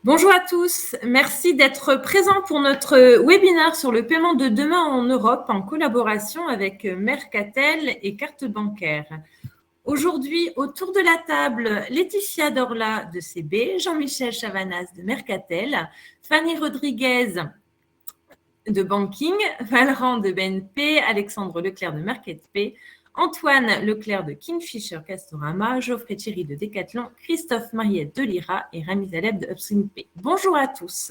Bonjour à tous, merci d'être présents pour notre webinaire sur le paiement de demain en Europe en collaboration avec Mercatel et Carte Bancaire. Aujourd'hui, autour de la table, Laetitia Dorla de CB, Jean-Michel Chavanas de Mercatel, Fanny Rodriguez de Banking, Valran de BNP, Alexandre Leclerc de MarketPay, Antoine Leclerc de Kingfisher Castorama, Geoffrey Thierry de Decathlon, Christophe Mariette de Lyra et Rami Zaleb de UpstreamPay. Bonjour à tous.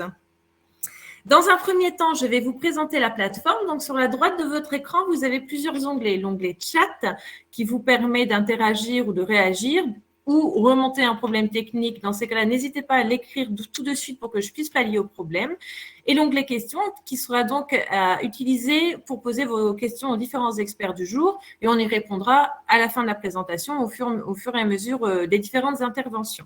Dans un premier temps, je vais vous présenter la plateforme. Donc, sur la droite de votre écran, vous avez plusieurs onglets. L'onglet Chat qui vous permet d'interagir ou de réagir ou remonter un problème technique. Dans ces cas-là, n'hésitez pas à l'écrire tout de suite pour que je puisse pallier au problème. Et l'onglet Questions qui sera donc à utiliser pour poser vos questions aux différents experts du jour. Et on y répondra à la fin de la présentation au fur et à mesure des différentes interventions.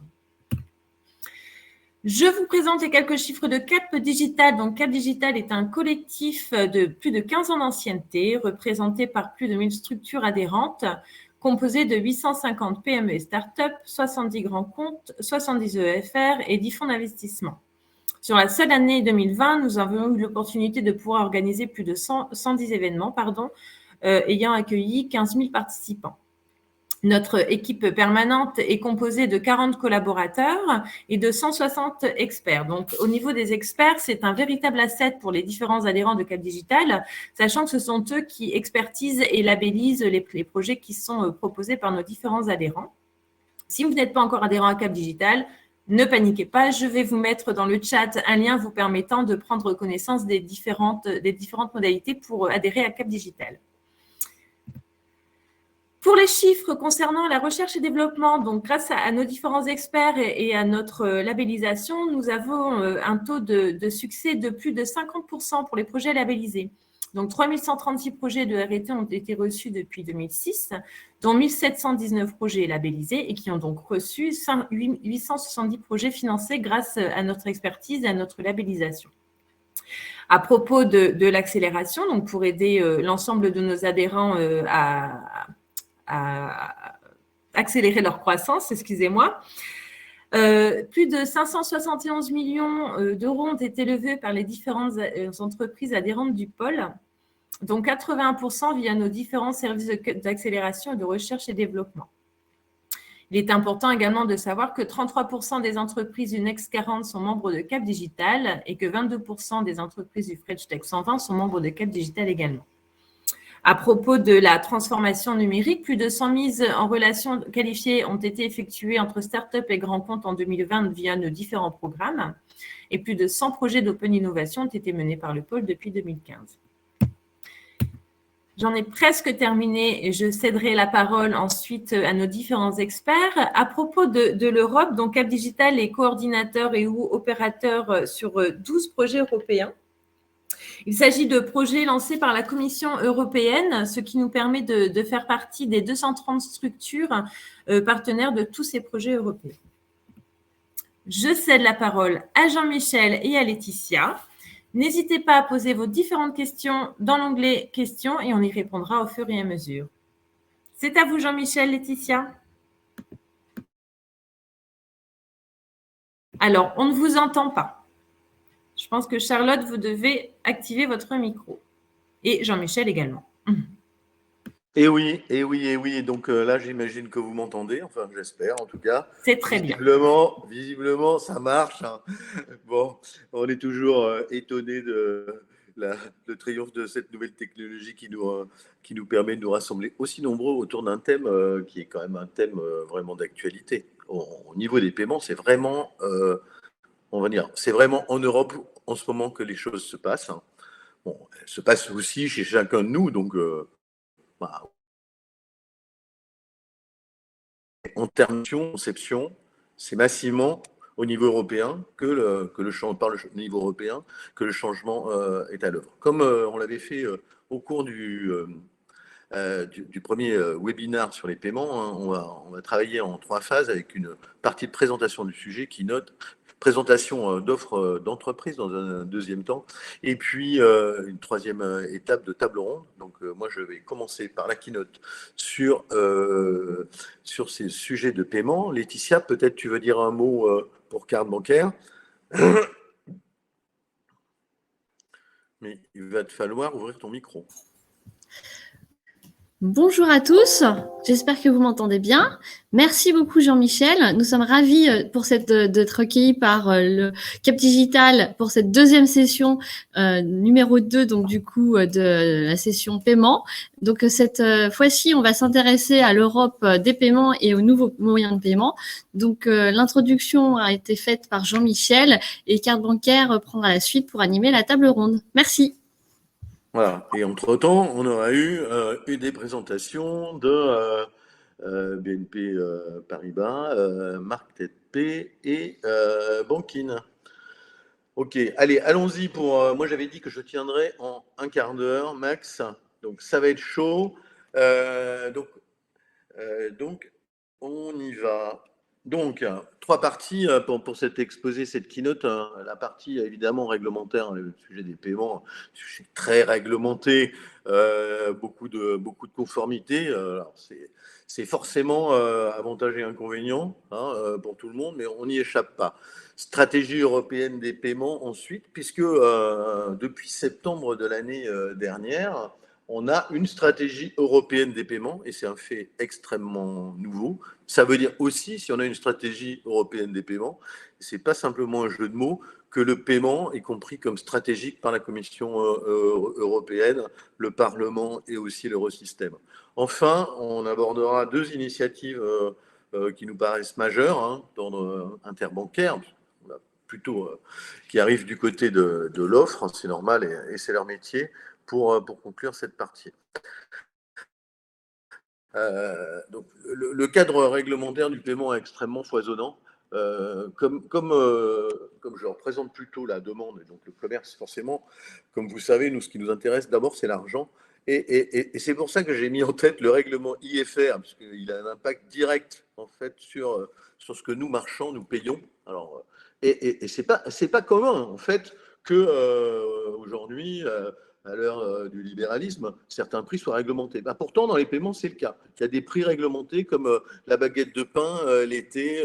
Je vous présente les quelques chiffres de Cap Digital. Donc, Cap Digital est un collectif de plus de 15 ans d'ancienneté, représenté par plus de 1000 structures adhérentes, composé de 850 PME et start-up, 70 grands comptes, 70 EFR et 10 fonds d'investissement. Sur la seule année 2020, nous avons eu l'opportunité de pouvoir organiser plus de 110 événements, ayant accueilli 15 000 participants. Notre équipe permanente est composée de 40 collaborateurs et de 160 experts. Donc, au niveau des experts, c'est un véritable asset pour les différents adhérents de Cap Digital, sachant que ce sont eux qui expertisent et labellisent les projets qui sont proposés par nos différents adhérents. Si vous n'êtes pas encore adhérent à Cap Digital, ne paniquez pas, je vais vous mettre dans le chat un lien vous permettant de prendre connaissance des différentes modalités pour adhérer à Cap Digital. Pour les chiffres concernant la recherche et développement, donc grâce à nos différents experts et à notre labellisation, nous avons un taux de succès de plus de 50% pour les projets labellisés. Donc, 3136 projets de RT ont été reçus depuis 2006, dont 1719 projets labellisés et qui ont donc reçu 870 projets financés grâce à notre expertise et à notre labellisation. À propos de l'accélération, donc pour aider l'ensemble de nos adhérents à accélérer leur croissance, excusez-moi. Plus de 571 millions d'euros ont été levés par les différentes entreprises adhérentes du pôle, dont 81% via nos différents services d'accélération et de recherche et développement. Il est important également de savoir que 33% des entreprises du Next 40 sont membres de Cap Digital et que 22% des entreprises du French Tech 120 sont membres de Cap Digital également. À propos de la transformation numérique, plus de 100 mises en relation qualifiées ont été effectuées entre start-up et grands comptes en 2020 via nos différents programmes et plus de 100 projets d'open innovation ont été menés par le pôle depuis 2015. J'en ai presque terminé et je céderai la parole ensuite à nos différents experts. À propos de l'Europe, donc Cap Digital est coordinateur et ou opérateur sur 12 projets européens. Il s'agit de projets lancés par la Commission européenne, ce qui nous permet de faire partie des 230 structures partenaires de tous ces projets européens. Je cède la parole à Jean-Michel et à Laetitia. N'hésitez pas à poser vos différentes questions dans l'onglet « Questions » et on y répondra au fur et à mesure. C'est à vous, Jean-Michel, Laetitia. Alors, on ne vous entend pas. Je pense que Charlotte, vous devez activer votre micro. Et Jean-Michel également. Et oui. Donc là, j'imagine que vous m'entendez. Enfin, j'espère en tout cas. C'est très bien. Visiblement, ça marche. Hein. Bon, on est toujours étonné le triomphe de cette nouvelle technologie qui nous permet de nous rassembler aussi nombreux autour d'un thème qui est quand même un thème vraiment d'actualité. Au niveau des paiements, c'est vraiment, on va dire, c'est vraiment en Europe en ce moment que les choses se passent. Hein. Bon, elles se passent aussi chez chacun de nous, donc. En termes de conception, c'est massivement au niveau européen par le niveau européen que le changement est à l'œuvre. Comme on l'avait fait au cours du premier webinaire sur les paiements, hein, on va travailler en 3 phases avec une partie de présentation du sujet, keynote, présentation d'offres d'entreprise dans un deuxième temps, et puis une troisième étape de table ronde. Donc moi, je vais commencer par la keynote sur ces sujets de paiement. Laetitia, peut-être tu veux dire un mot pour carte bancaire. Mais il va te falloir ouvrir ton micro. Bonjour à tous, j'espère que vous m'entendez bien. Merci beaucoup Jean-Michel. Nous sommes ravis d'être recueillis par le Cap Digital pour cette deuxième session numéro 2, donc du coup de la session paiement. Donc cette fois-ci, on va s'intéresser à l'Europe des paiements et aux nouveaux moyens de paiement. Donc l'introduction a été faite par Jean-Michel et Carte Bancaire prendra la suite pour animer la table ronde. Merci. Voilà. Et entre-temps, on aura eu des présentations de BNP Paribas, Marc TP et Bankin. Ok, allez, allons-y pour... moi, j'avais dit que je tiendrais en un quart d'heure, max. Donc, ça va être chaud. Donc, on y va. Donc, trois parties pour cet exposé, cette keynote. La partie évidemment réglementaire, le sujet des paiements, sujet très réglementé, beaucoup de conformité. Alors c'est forcément avantage et inconvénient pour tout le monde, mais on n'y échappe pas. Stratégie européenne des paiements ensuite, puisque depuis septembre de l'année dernière, on a une stratégie européenne des paiements, et c'est un fait extrêmement nouveau. Ça veut dire aussi, si on a une stratégie européenne des paiements, c'est pas simplement un jeu de mots, que le paiement est compris comme stratégique par la Commission européenne, le Parlement et aussi l'Eurosystème. Enfin, on abordera deux initiatives qui nous paraissent majeures d'ordre interbancaire, plutôt qui arrivent du côté de l'offre, c'est normal et c'est leur métier, pour conclure cette partie. Donc, le cadre réglementaire du paiement est extrêmement foisonnant. Comme je représente plutôt la demande et donc le commerce, forcément, comme vous savez, nous, ce qui nous intéresse d'abord, c'est l'argent. Et c'est pour ça que j'ai mis en tête le règlement IFR, parce qu'il a un impact direct, en fait, sur ce que nous, marchands, nous payons. Alors, et c'est pas commun, en fait, que aujourd'hui, à l'heure du libéralisme, certains prix soient réglementés. Pourtant, dans les paiements, c'est le cas. Il y a des prix réglementés comme la baguette de pain l'été,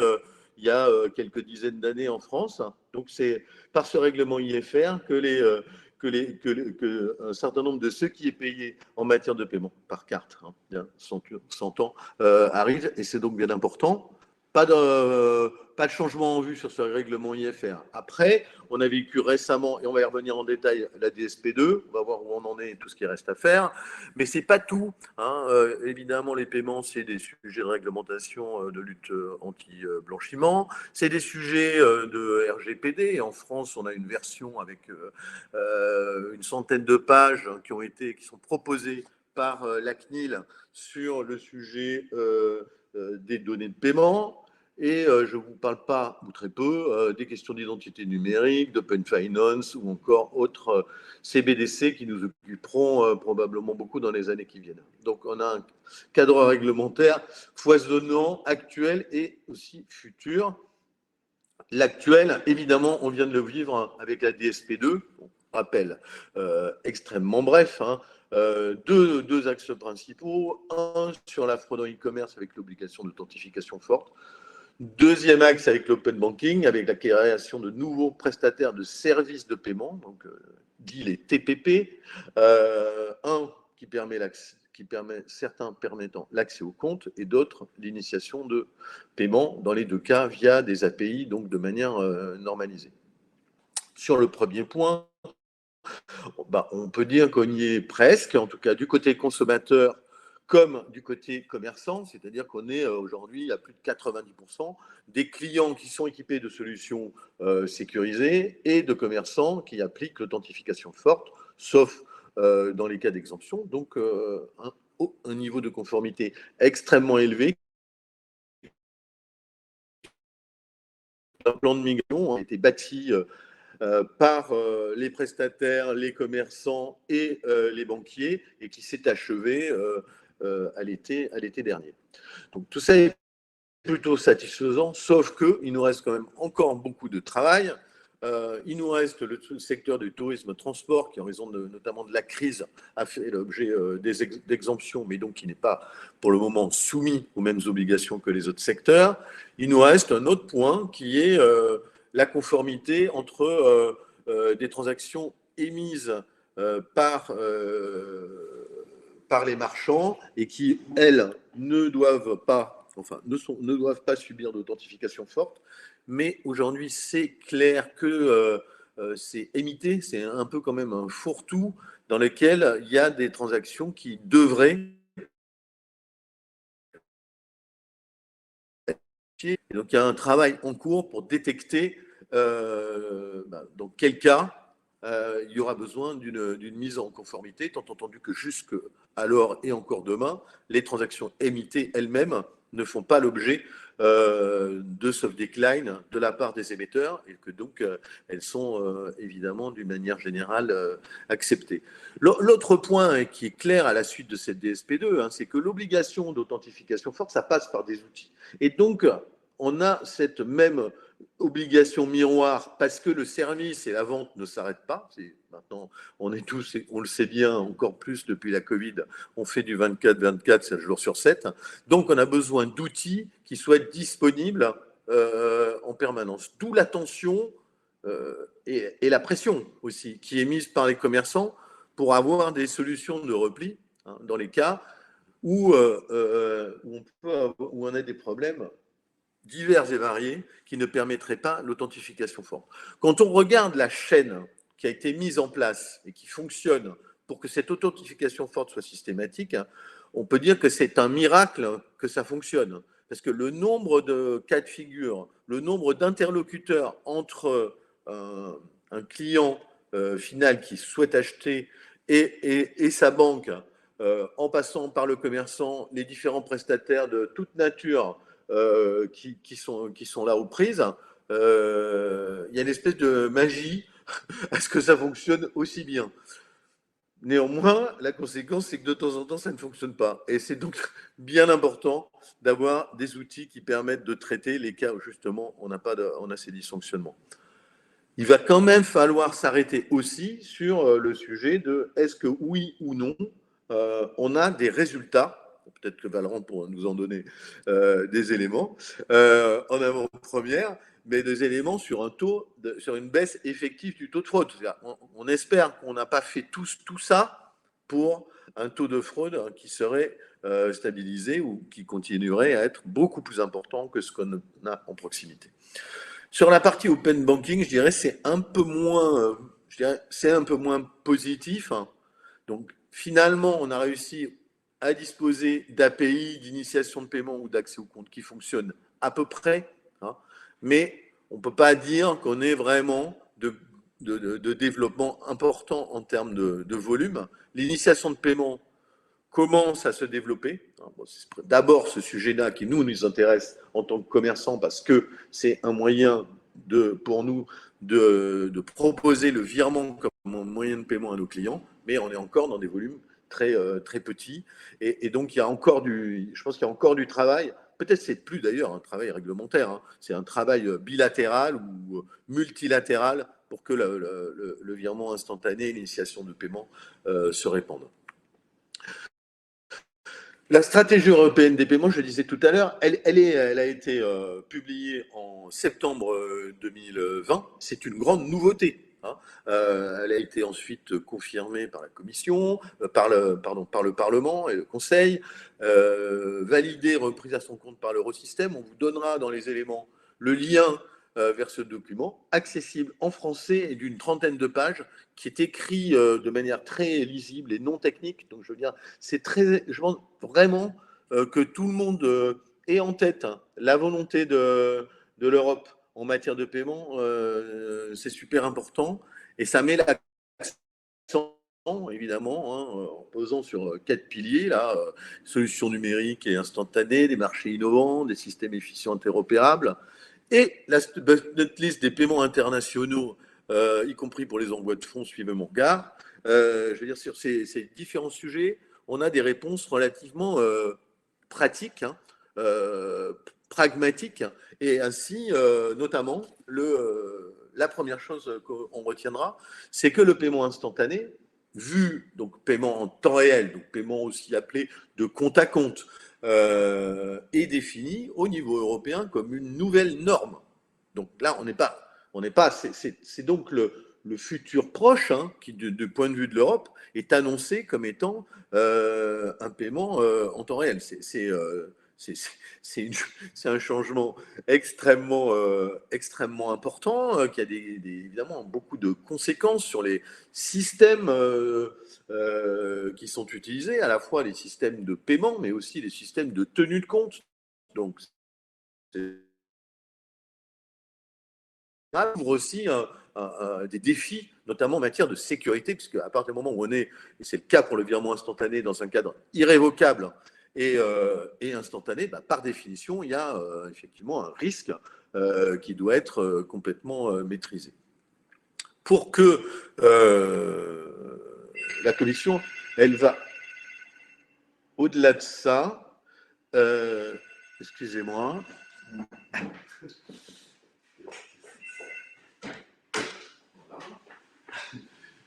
il y a quelques dizaines d'années en France. Donc, c'est par ce règlement IFR que un certain nombre de ceux qui est payé en matière de paiement par carte, s'entend, arrive, et c'est donc bien important. Pas de changement en vue sur ce règlement IFR. Après, on a vécu récemment, et on va y revenir en détail, la DSP2. On va voir où on en est et tout ce qui reste à faire. Mais ce n'est pas tout. Évidemment, les paiements, c'est des sujets de réglementation de lutte anti-blanchiment. C'est des sujets de RGPD. Et en France, on a une version avec une centaine de pages qui sont proposées par la CNIL sur le sujet des données de paiement. Et je ne vous parle pas, ou très peu, des questions d'identité numérique, d'open finance ou encore autres CBDC qui nous occuperont probablement beaucoup dans les années qui viennent. Donc on a un cadre réglementaire foisonnant, actuel et aussi futur. L'actuel, évidemment, on vient de le vivre avec la DSP2, rappel extrêmement bref, deux axes principaux, un sur la fraude en e-commerce avec l'obligation d'authentification forte, deuxième axe avec l'open banking, avec la création de nouveaux prestataires de services de paiement, donc dit les TPP, un certains permettant l'accès au compte et d'autres l'initiation de paiement, dans les deux cas via des API, donc de manière normalisée. Sur le premier point, on peut dire qu'on y est presque, en tout cas du côté consommateur comme du côté commerçant, c'est-à-dire qu'on est aujourd'hui à plus de 90% des clients qui sont équipés de solutions sécurisées et de commerçants qui appliquent l'authentification forte, sauf dans les cas d'exemption, donc un niveau de conformité extrêmement élevé. Un plan de migration a été bâti par les prestataires, les commerçants et les banquiers, et qui s'est achevé à l'été dernier. Donc tout ça est plutôt satisfaisant, sauf qu'il nous reste quand même encore beaucoup de travail. Il nous reste le secteur du tourisme transport qui, en raison notamment de la crise, a fait l'objet d'exemptions, mais donc qui n'est pas pour le moment soumis aux mêmes obligations que les autres secteurs. Il nous reste un autre point qui est la conformité entre des transactions émises par les marchands et qui, elles, ne doivent pas subir d'authentification forte. Mais aujourd'hui, c'est clair que c'est émité, c'est un peu quand même un fourre-tout dans lequel il y a des transactions qui devraient. Et donc, il y a un travail en cours pour détecter dans quel cas il y aura besoin d'une mise en conformité, étant entendu que jusqu'alors et encore demain, les transactions émittées elles-mêmes ne font pas l'objet de soft decline de la part des émetteurs et que donc elles sont évidemment d'une manière générale acceptées. L'autre point qui est clair à la suite de cette DSP2, c'est que l'obligation d'authentification forte, ça passe par des outils. Et donc, on a cette même obligation miroir parce que le service et la vente ne s'arrêtent pas. Maintenant, on le sait bien, encore plus depuis la Covid, on fait du 24/24, 7 jours sur 7. Donc, on a besoin d'outils qui soient disponibles en permanence. D'où l'attention et la pression aussi qui est mise par les commerçants pour avoir des solutions de repli dans les cas où on a des problèmes divers et variés qui ne permettraient pas l'authentification forte. Quand on regarde la chaîne qui a été mise en place et qui fonctionne pour que cette authentification forte soit systématique, on peut dire que c'est un miracle que ça fonctionne. Parce que le nombre de cas de figure, le nombre d'interlocuteurs entre un client final qui souhaite acheter et sa banque, en passant par le commerçant, les différents prestataires de toute nature qui sont là aux prises, il y a une espèce de magie à ce que ça fonctionne aussi bien. Néanmoins, la conséquence, c'est que de temps en temps, ça ne fonctionne pas. Et c'est donc bien important d'avoir des outils qui permettent de traiter les cas où justement on a ces dysfonctionnements. Il va quand même falloir s'arrêter aussi sur le sujet de est-ce que oui ou non, on a des résultats. Peut-être que Valorant pourra nous en donner des éléments en avant-première, mais des éléments sur un taux, sur une baisse effective du taux de fraude. On espère qu'on n'a pas fait tout ça pour un taux de fraude qui serait stabilisé ou qui continuerait à être beaucoup plus important que ce qu'on a en proximité. Sur la partie open banking, je dirais c'est un peu moins positif. Donc finalement, on a réussi à disposer d'API, d'initiation de paiement ou d'accès au compte qui fonctionnent à peu près, mais on ne peut pas dire qu'on ait vraiment de développement important en termes de volume. L'initiation de paiement commence à se développer. C'est d'abord ce sujet-là qui nous intéresse en tant que commerçants parce que c'est un moyen pour nous de proposer le virement comme un moyen de paiement à nos clients, mais on est encore dans des volumes très petits. Et donc, je pense qu'il y a encore du travail. Peut-être c'est plus d'ailleurs un travail réglementaire, c'est un travail bilatéral ou multilatéral pour que le virement instantané, l'initiation de paiement se répandent. La stratégie européenne des paiements, je le disais tout à l'heure, elle a été publiée en septembre 2020. C'est une grande nouveauté. Elle a été ensuite confirmée par la Commission, par le Parlement et le Conseil, validée, reprise à son compte par l'Eurosystème. On vous donnera dans les éléments le lien vers ce document, accessible en français et d'une trentaine de pages, qui est écrit de manière très lisible et non technique. Donc, je veux dire, je pense vraiment que tout le monde ait en tête la volonté de l'Europe en matière de paiement. C'est super important. Et ça met l'accent, évidemment, en posant sur 4 piliers, solutions numériques et instantanées, des marchés innovants, des systèmes efficients interopérables, et notre liste des paiements internationaux, y compris pour les envois de fonds, suivez mon regard. Je veux dire, sur ces différents sujets, on a des réponses relativement pratiques, pragmatiques, et ainsi, notamment, la première chose qu'on retiendra, c'est que le paiement instantané, donc paiement en temps réel, donc paiement aussi appelé de compte à compte, est défini au niveau européen comme une nouvelle norme. Donc là, on n'est pas on n'est pas. C'est donc le futur proche, hein, qui, du point de vue de l'Europe, est annoncé comme étant un paiement en temps réel. C'est un changement extrêmement, extrêmement important qui a évidemment beaucoup de conséquences sur les systèmes qui sont utilisés, à la fois les systèmes de paiement, mais aussi les systèmes de tenue de compte. Donc, ça ouvre aussi des défis, notamment en matière de sécurité, puisque à partir du moment où on est, et c'est le cas pour le virement instantané, dans un cadre irrévocable et instantané, par définition, il y a effectivement un risque qui doit être complètement maîtrisé. Pour que la Commission, elle va au-delà de ça, excusez-moi.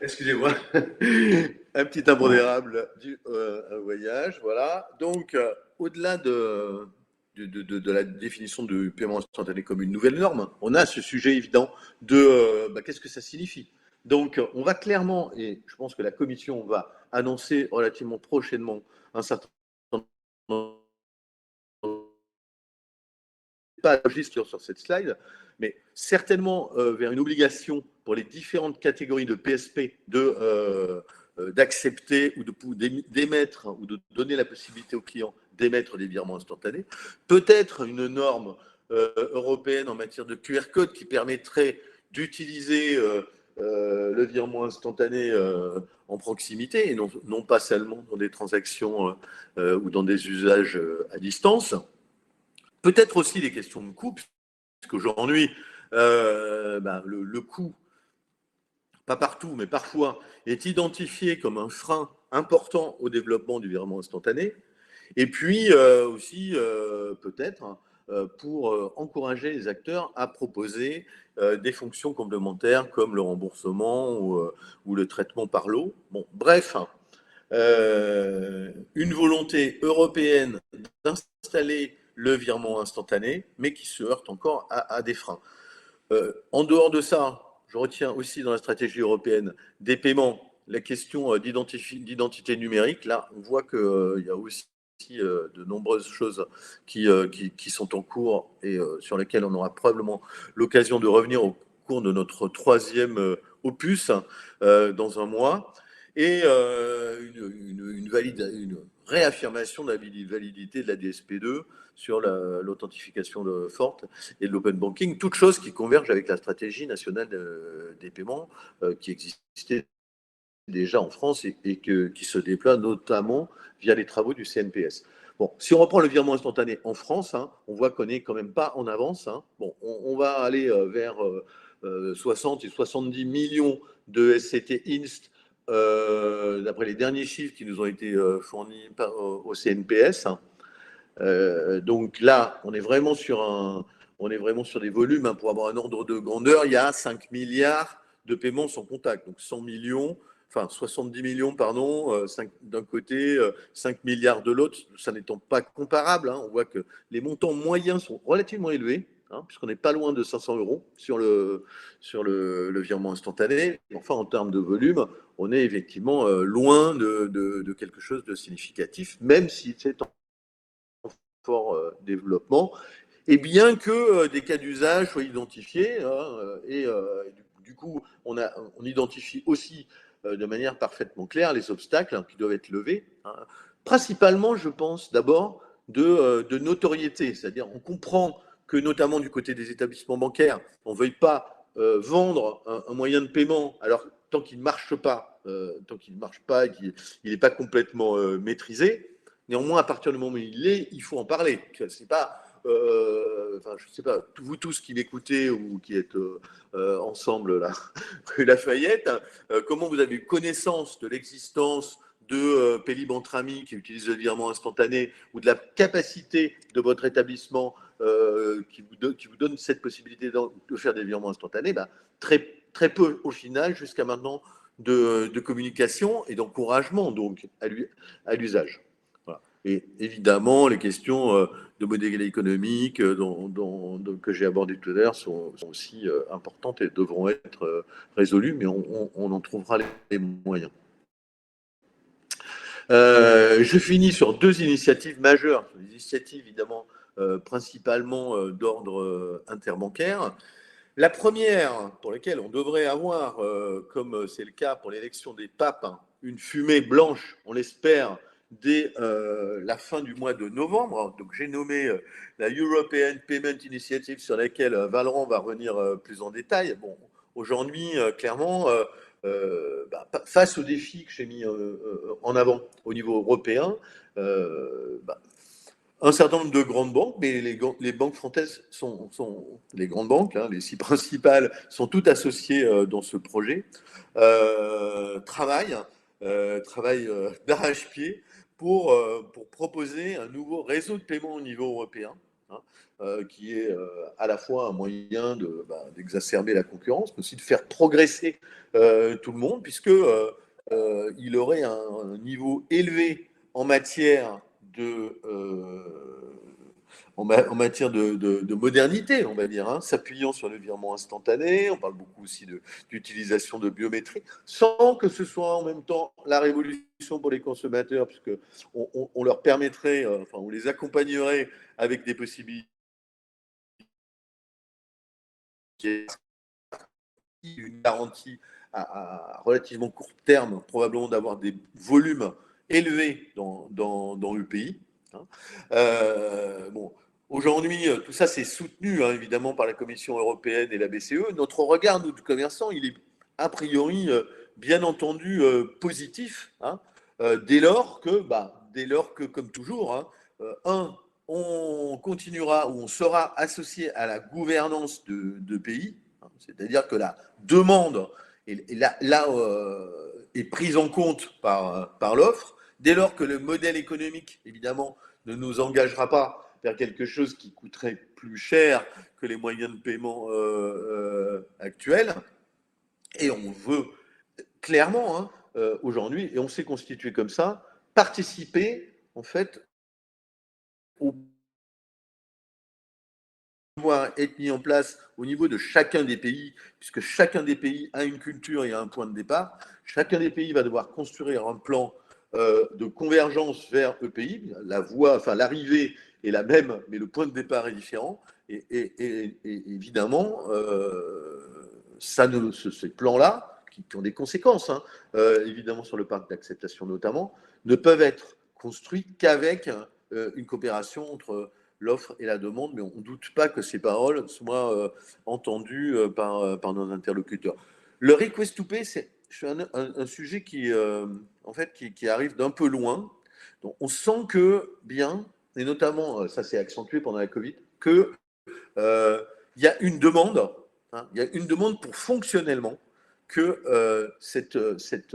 Excusez-moi, un petit impondérable du voyage, voilà. Donc, au-delà de la définition du paiement instantané comme une nouvelle norme, on a ce sujet évident de qu'est-ce que ça signifie. Donc, on va clairement, et je pense que la Commission va annoncer relativement prochainement un certain nombre, pas sur cette slide, mais certainement vers une obligation pour les différentes catégories de PSP d'accepter ou d'émettre ou de donner la possibilité aux clients d'émettre des virements instantanés. Peut-être une norme européenne en matière de QR code qui permettrait d'utiliser le virement instantané en proximité et non pas seulement dans des transactions ou dans des usages à distance. Peut-être aussi des questions de coût, puisqu'aujourd'hui, le coût, pas partout, mais parfois, est identifié comme un frein important au développement du virement instantané. Et puis aussi, peut-être, pour encourager les acteurs à proposer des fonctions complémentaires comme le remboursement ou le traitement par lot. Bon, bref, une volonté européenne d'installer le virement instantané, mais qui se heurte encore à des freins. En dehors de ça, je retiens aussi dans la stratégie européenne des paiements, la question d'identité numérique. Là, on voit qu'il y a aussi de nombreuses choses qui sont en cours et sur lesquelles on aura probablement l'occasion de revenir au cours de notre troisième opus dans un mois. Et une réaffirmation de la validité de la DSP2 sur l'authentification forte et de l'open banking, toutes choses qui convergent avec la stratégie nationale des paiements qui existait déjà en France et qui se déploie notamment via les travaux du CNPS. Bon, si on reprend le virement instantané en France, hein, on voit qu'on n'est quand même pas en avance. Hein. Bon, on va aller vers 60 et 70 millions de SCT Inst d'après les derniers chiffres qui nous ont été fournis au CNPS. Donc là, on est vraiment sur des volumes. Hein, pour avoir un ordre de grandeur, il y a 5 milliards de paiements sans contact. Donc 100 millions, enfin 70 millions, pardon, d'un côté, 5 milliards de l'autre. Ça n'étant pas comparable, hein, on voit que les montants moyens sont relativement élevés. Hein, puisqu'on n'est pas loin de 500 € sur le virement instantané. Enfin, en termes de volume, on est effectivement loin de quelque chose de significatif, même si c'est en fort développement. Et bien que des cas d'usage soient identifiés, hein, du coup, on identifie aussi de manière parfaitement claire les obstacles qui doivent être levés. Hein. Principalement, je pense, d'abord, de notoriété. C'est-à-dire, on comprend que notamment du côté des établissements bancaires, on ne veuille pas vendre un moyen de paiement, alors tant qu'il ne marche pas, et qu'il n'est pas complètement maîtrisé. Néanmoins, à partir du moment où il l'est, il faut en parler. C'est pas, je ne sais pas, vous tous qui m'écoutez ou qui êtes ensemble là, rue Lafayette, comment vous avez eu connaissance de l'existence de Pélib entre amis qui utilise le virement instantané ou de la capacité de votre établissement qui vous donne cette possibilité de faire des virements instantanés, très, très peu au final jusqu'à maintenant de communication et d'encouragement donc à l'usage. Voilà. Et évidemment, les questions de modèle économique que j'ai abordées tout à l'heure sont aussi importantes et devront être résolues, mais on en trouvera les moyens. Je finis sur deux initiatives majeures, des initiatives évidemment principalement d'ordre interbancaire. La première, pour laquelle on devrait avoir, comme c'est le cas pour l'élection des papes, hein, une fumée blanche, on l'espère, dès la fin du mois de novembre. Donc j'ai nommé la European Payment Initiative sur laquelle Valorant va revenir plus en détail. Bon, aujourd'hui, clairement, face aux défis que j'ai mis en avant au niveau européen, un certain nombre de grandes banques, mais les banques françaises sont les grandes banques, hein, les 6 principales, sont toutes associées dans ce projet, travaillent d'arrache-pied pour proposer un nouveau réseau de paiement au niveau européen, hein, qui est à la fois un moyen d'exacerber la concurrence, mais aussi de faire progresser tout le monde, puisque il aurait un niveau élevé en matière en matière de modernité, on va dire, hein, s'appuyant sur le virement instantané. On parle beaucoup aussi d'utilisation de biométrie, sans que ce soit en même temps la révolution pour les consommateurs, puisque on leur permettrait, enfin, on les accompagnerait avec des possibilités, une garantie à relativement court terme, probablement d'avoir des volumes élevés dans le pays. Hein. Bon, aujourd'hui, tout ça c'est soutenu hein, évidemment par la Commission européenne et la BCE. Notre regard, nous, de commerçants, il est a priori, bien entendu, positif, hein, dès lors que, comme toujours, hein, on continuera ou on sera associé à la gouvernance de pays, hein, c'est-à-dire que la demande est prise en compte par l'offre, dès lors que le modèle économique, évidemment, ne nous engagera pas vers quelque chose qui coûterait plus cher que les moyens de paiement actuels. Et on veut clairement, hein, aujourd'hui, et on s'est constitué comme ça, participer, en fait, au pouvoir être mis en place au niveau de chacun des pays, puisque chacun des pays a une culture et a un point de départ. Chacun des pays va devoir construire un plan de convergence vers EPI. La voie, enfin l'arrivée est la même, mais le point de départ est différent. Et évidemment, ces plans-là, qui ont des conséquences, hein, évidemment sur le parc d'acceptation notamment, ne peuvent être construits qu'avec une coopération entre l'offre et la demande, mais on ne doute pas que ces paroles soient entendues par nos interlocuteurs. Le request to pay, c'est un sujet en fait, qui arrive d'un peu loin. Donc, on sent que bien, et notamment, ça s'est accentué pendant la Covid, que il y a une demande, hein, il y a une demande pour fonctionnellement que cette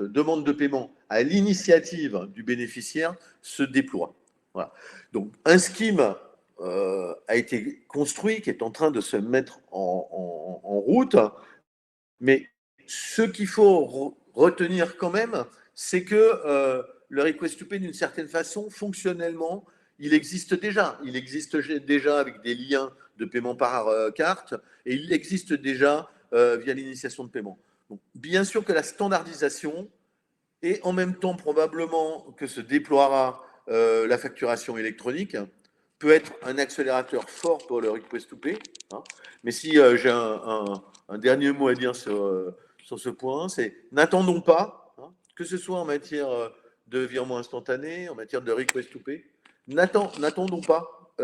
demande de paiement à l'initiative du bénéficiaire se déploie. Voilà. Donc, un scheme a été construit, qui est en train de se mettre en route, mais ce qu'il faut retenir quand même, c'est que le request to pay, d'une certaine façon, fonctionnellement, il existe déjà. Il existe déjà avec des liens de paiement par carte et il existe déjà via l'initiation de paiement. Donc, bien sûr que la standardisation et en même temps probablement que se déploiera la facturation électronique peut être un accélérateur fort pour le request to pay. Hein. Mais si j'ai un dernier mot à dire sur ce point, c'est n'attendons pas, hein, que ce soit en matière de virement instantané, en matière de request to pay, n'attendons pas.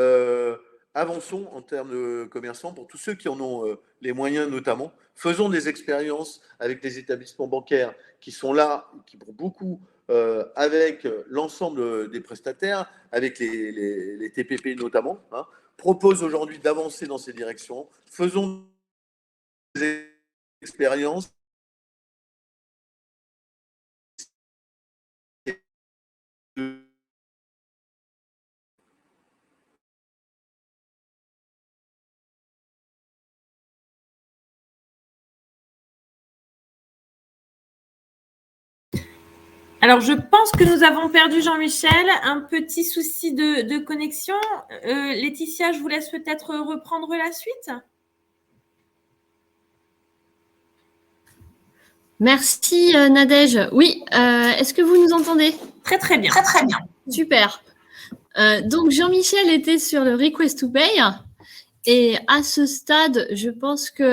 Avançons en termes de commerçants pour tous ceux qui en ont les moyens notamment. Faisons des expériences avec les établissements bancaires qui sont là, qui pour beaucoup, avec l'ensemble des prestataires, avec les TPP notamment, hein, proposent aujourd'hui d'avancer dans ces directions. Faisons des expériences. Alors, je pense que nous avons perdu Jean-Michel. Un petit souci de connexion. Laetitia, je vous laisse peut-être reprendre la suite. Merci Nadège. Oui, est-ce que vous nous entendez? Très, très bien. Très, très bien. Super. Donc, Jean-Michel était sur le Request to Pay. Et à ce stade, je pense que,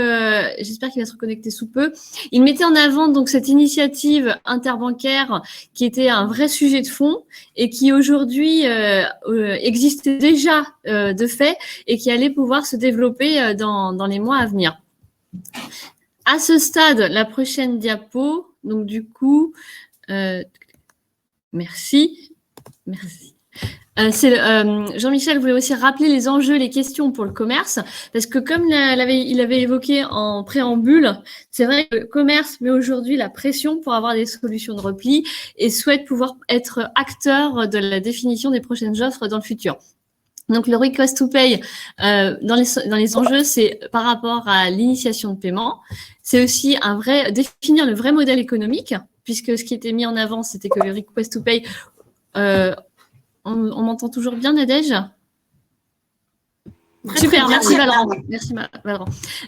j'espère qu'il va se reconnecter sous peu, il mettait en avant donc cette initiative interbancaire qui était un vrai sujet de fond et qui aujourd'hui existait déjà de fait et qui allait pouvoir se développer dans les mois à venir. À ce stade, la prochaine diapo, donc du coup, merci. Jean-Michel voulait aussi rappeler les enjeux, les questions pour le commerce, parce que comme il avait évoqué en préambule, c'est vrai que le commerce met aujourd'hui la pression pour avoir des solutions de repli et souhaite pouvoir être acteur de la définition des prochaines offres dans le futur. Donc, le request to pay, dans les enjeux, c'est par rapport à l'initiation de paiement. C'est aussi définir le vrai modèle économique, puisque ce qui était mis en avant, c'était que le request to pay, on m'entend toujours bien, Nadège? Super, merci Valran. Merci Valran.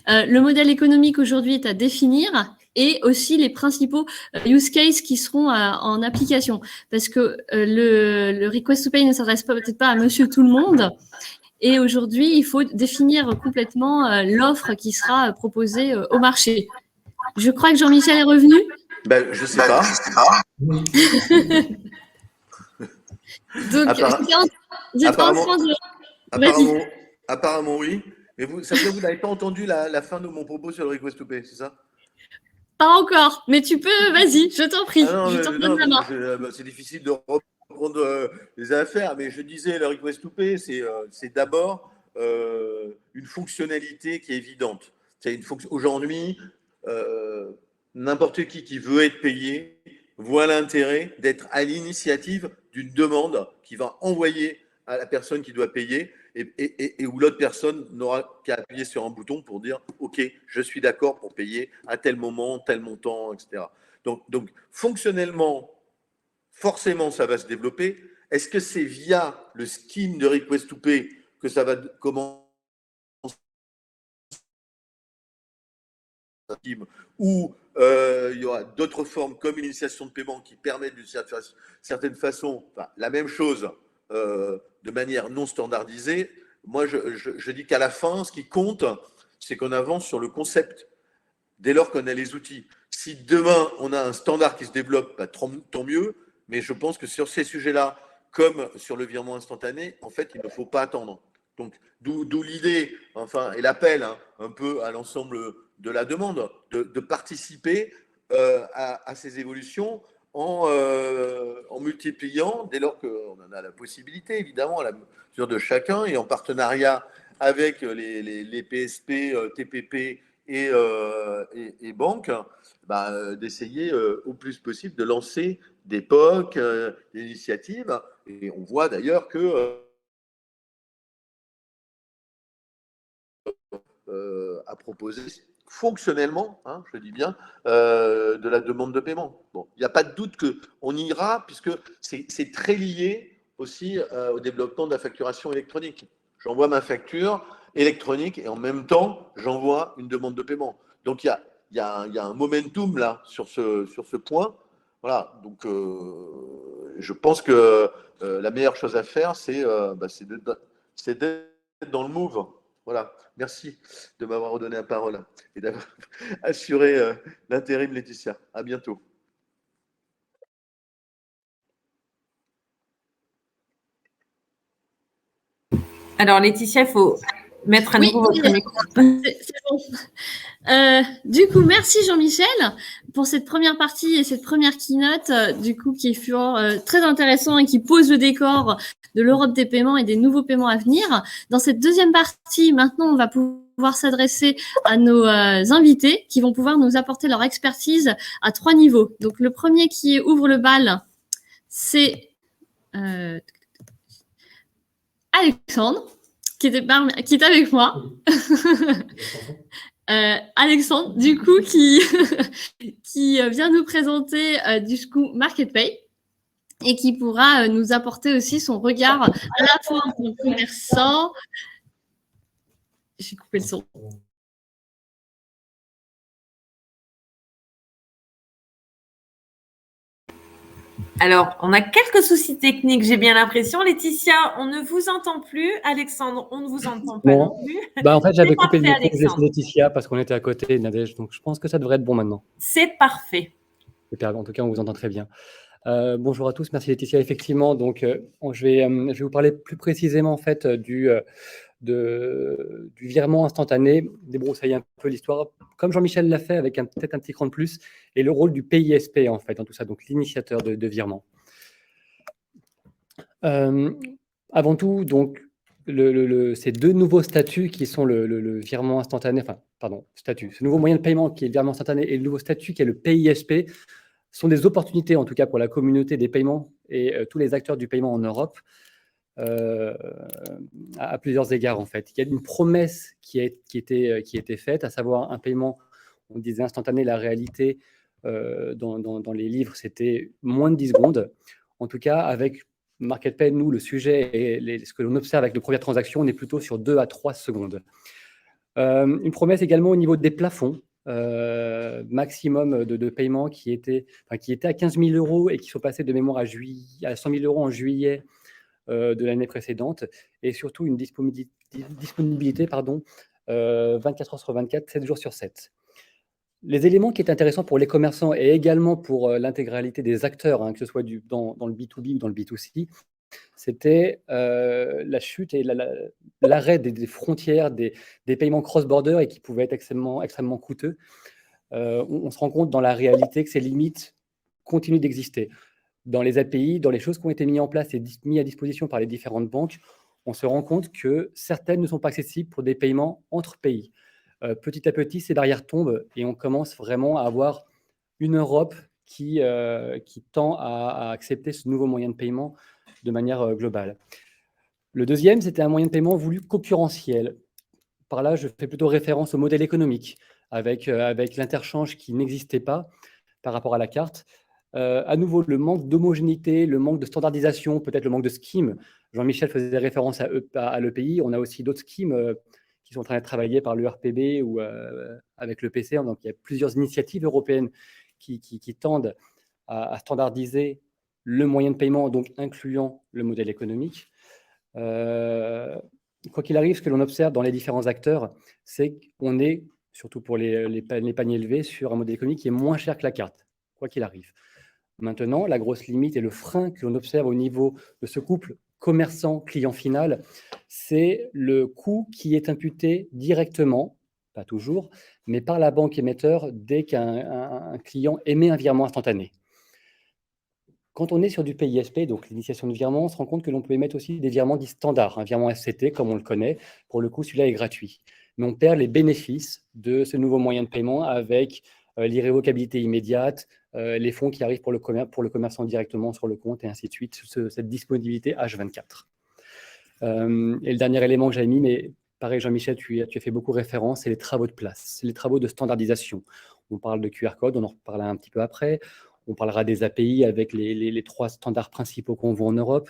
Le modèle économique aujourd'hui est à définir et aussi les principaux use cases qui seront en application. Parce que le request to pay ne s'adresse peut-être pas à monsieur tout le monde. Et aujourd'hui, il faut définir complètement l'offre qui sera proposée au marché. Je crois que Jean-Michel est revenu. Ben, je ne sais pas. Donc, apparemment, oui. Mais vous n'avez pas entendu la fin de mon propos sur le request to pay, c'est ça? Pas encore, mais tu peux, vas-y, je t'en prie. C'est difficile de reprendre les affaires, mais je disais, le request to pay, c'est d'abord une fonctionnalité qui est évidente. Aujourd'hui, n'importe qui veut être payé voit l'intérêt d'être à l'initiative d'une demande qui va envoyer à la personne qui doit payer et où l'autre personne n'aura qu'à appuyer sur un bouton pour dire « Ok, je suis d'accord pour payer à tel moment, tel montant, etc. » Donc, fonctionnellement, forcément, ça va se développer. Est-ce que c'est via le scheme de request to pay que ça va commencer ou il y aura d'autres formes comme l'initiation de paiement qui permettent d'une certaine façon la même chose de manière non standardisée. Moi, je dis qu'à la fin, ce qui compte, c'est qu'on avance sur le concept dès lors qu'on a les outils. Si demain, on a un standard qui se développe, tant mieux, mais je pense que sur ces sujets-là, comme sur le virement instantané, en fait, il ne faut pas attendre. Donc, d'où l'idée, et l'appel un peu à l'ensemble de la demande, de participer à ces évolutions en multipliant, dès lors qu'on en a la possibilité, évidemment, à la mesure de chacun, et en partenariat avec les PSP, TPP et banques, d'essayer au plus possible de lancer des POC, des initiatives. Et on voit d'ailleurs que à proposer fonctionnellement, je dis bien, de la demande de paiement. Bon, il n'y a pas de doute qu'on ira, puisque c'est très lié aussi au développement de la facturation électronique. J'envoie ma facture électronique et en même temps, j'envoie une demande de paiement. Donc, il y a un momentum là sur ce point. Voilà, donc je pense que la meilleure chose à faire, c'est d'être dans le move. Voilà, merci de m'avoir redonné la parole et d'avoir assuré l'intérim, Laetitia. À bientôt. Alors, Laetitia, il faut mettre à nouveau votre micro. C'est bon. Du coup, merci Jean-Michel pour cette première partie et cette première keynote, du coup, qui est très intéressant et qui pose le décor de l'Europe des paiements et des nouveaux paiements à venir. Dans cette deuxième partie, maintenant, on va pouvoir s'adresser à nos invités qui vont pouvoir nous apporter leur expertise à 3 niveaux. Donc, le premier qui ouvre le bal, c'est Alexandre, qui est avec moi. Alexandre, du coup, qui vient nous présenter du coup MarketPay. et qui pourra nous apporter aussi son regard à la fois en tant que commerçant. J'ai coupé le son. Alors, on a quelques soucis techniques, j'ai bien l'impression. Laetitia, on ne vous entend plus. Alexandre, on ne vous entend pas non plus. En fait, j'avais coupé le micro, Alexandre. j'ai laissé Laetitia parce qu'on était à côté, Nadège, donc je pense que ça devrait être bon maintenant. C'est parfait. Super, en tout cas, on vous entend très bien. Bonjour à tous, merci Laetitia. Effectivement, donc je vais vous parler plus précisément en fait du virement instantané, débroussailler un peu l'histoire, comme Jean-Michel l'a fait avec peut-être un petit cran de plus, et le rôle du PISP en fait dans tout ça, donc l'initiateur de virement. Avant tout, donc ces deux nouveaux statuts qui sont le virement instantané, ce nouveau moyen de paiement qui est le virement instantané et le nouveau statut qui est le PISP sont des opportunités en tout cas pour la communauté des paiements et tous les acteurs du paiement en Europe. À plusieurs égards en fait. Il y a une promesse qui était faite, à savoir un paiement, on disait instantané, la réalité dans les livres c'était moins de 10 secondes. En tout cas, avec MarketPay, nous, le sujet et ce que l'on observe avec les premières transactions, on est plutôt sur 2 à 3 secondes. Une promesse également au niveau des plafonds, maximum de paiement qui était à 15 000 € et qui sont passés de mémoire à 100 000 € en juillet de l'année précédente, et surtout une disponibilité 24 heures sur 24, 7 jours sur 7. Les éléments qui étaient intéressants pour les commerçants et également pour l'intégralité des acteurs, que ce soit dans le B2B ou dans le B2C, c'était la chute et l'arrêt des frontières, des paiements cross-border et qui pouvaient être extrêmement coûteux. On se rend compte dans la réalité que ces limites continuent d'exister. Dans les API, dans les choses qui ont été mises en place et mises à disposition par les différentes banques, on se rend compte que certaines ne sont pas accessibles pour des paiements entre pays. Petit à petit, ces barrières tombent et on commence vraiment à avoir une Europe qui tend à accepter ce nouveau moyen de paiement de manière globale. Le deuxième, c'était un moyen de paiement voulu concurrentiel. Par là, je fais plutôt référence au modèle économique, avec l'interchange qui n'existait pas par rapport à la carte. À nouveau, le manque d'homogénéité, le manque de standardisation, peut-être le manque de scheme. Jean-Michel faisait référence à l'EPI. On a aussi d'autres schemes qui sont en train d'être travaillés par l'ERPB ou avec le PCR. Donc, il y a plusieurs initiatives européennes qui tendent à standardiser le moyen de paiement, donc incluant le modèle économique. Quoi qu'il arrive, ce que l'on observe dans les différents acteurs, c'est qu'on est, surtout pour les paniers élevés, sur un modèle économique qui est moins cher que la carte, quoi qu'il arrive. Maintenant, la grosse limite et le frein que l'on observe au niveau de ce couple commerçant-client final, c'est le coût qui est imputé directement, pas toujours, mais par la banque émetteur dès qu'un client émet un virement instantané. Quand on est sur du PISP, donc l'initiation de virement, on se rend compte que l'on peut émettre aussi des virements dits standards, un virement FCT comme on le connaît. Pour le coup, celui-là est gratuit. Mais on perd les bénéfices de ce nouveau moyen de paiement avec l'irrévocabilité immédiate, les fonds qui arrivent pour le commerçant directement sur le compte et ainsi de suite, cette disponibilité H24. Et le dernier élément que j'avais mis, mais pareil Jean-Michel, tu as fait beaucoup référence, c'est les travaux de place, c'est les travaux de standardisation. On parle de QR code, on en reparlera un petit peu après. On parlera des API avec les 3 standards principaux qu'on voit en Europe.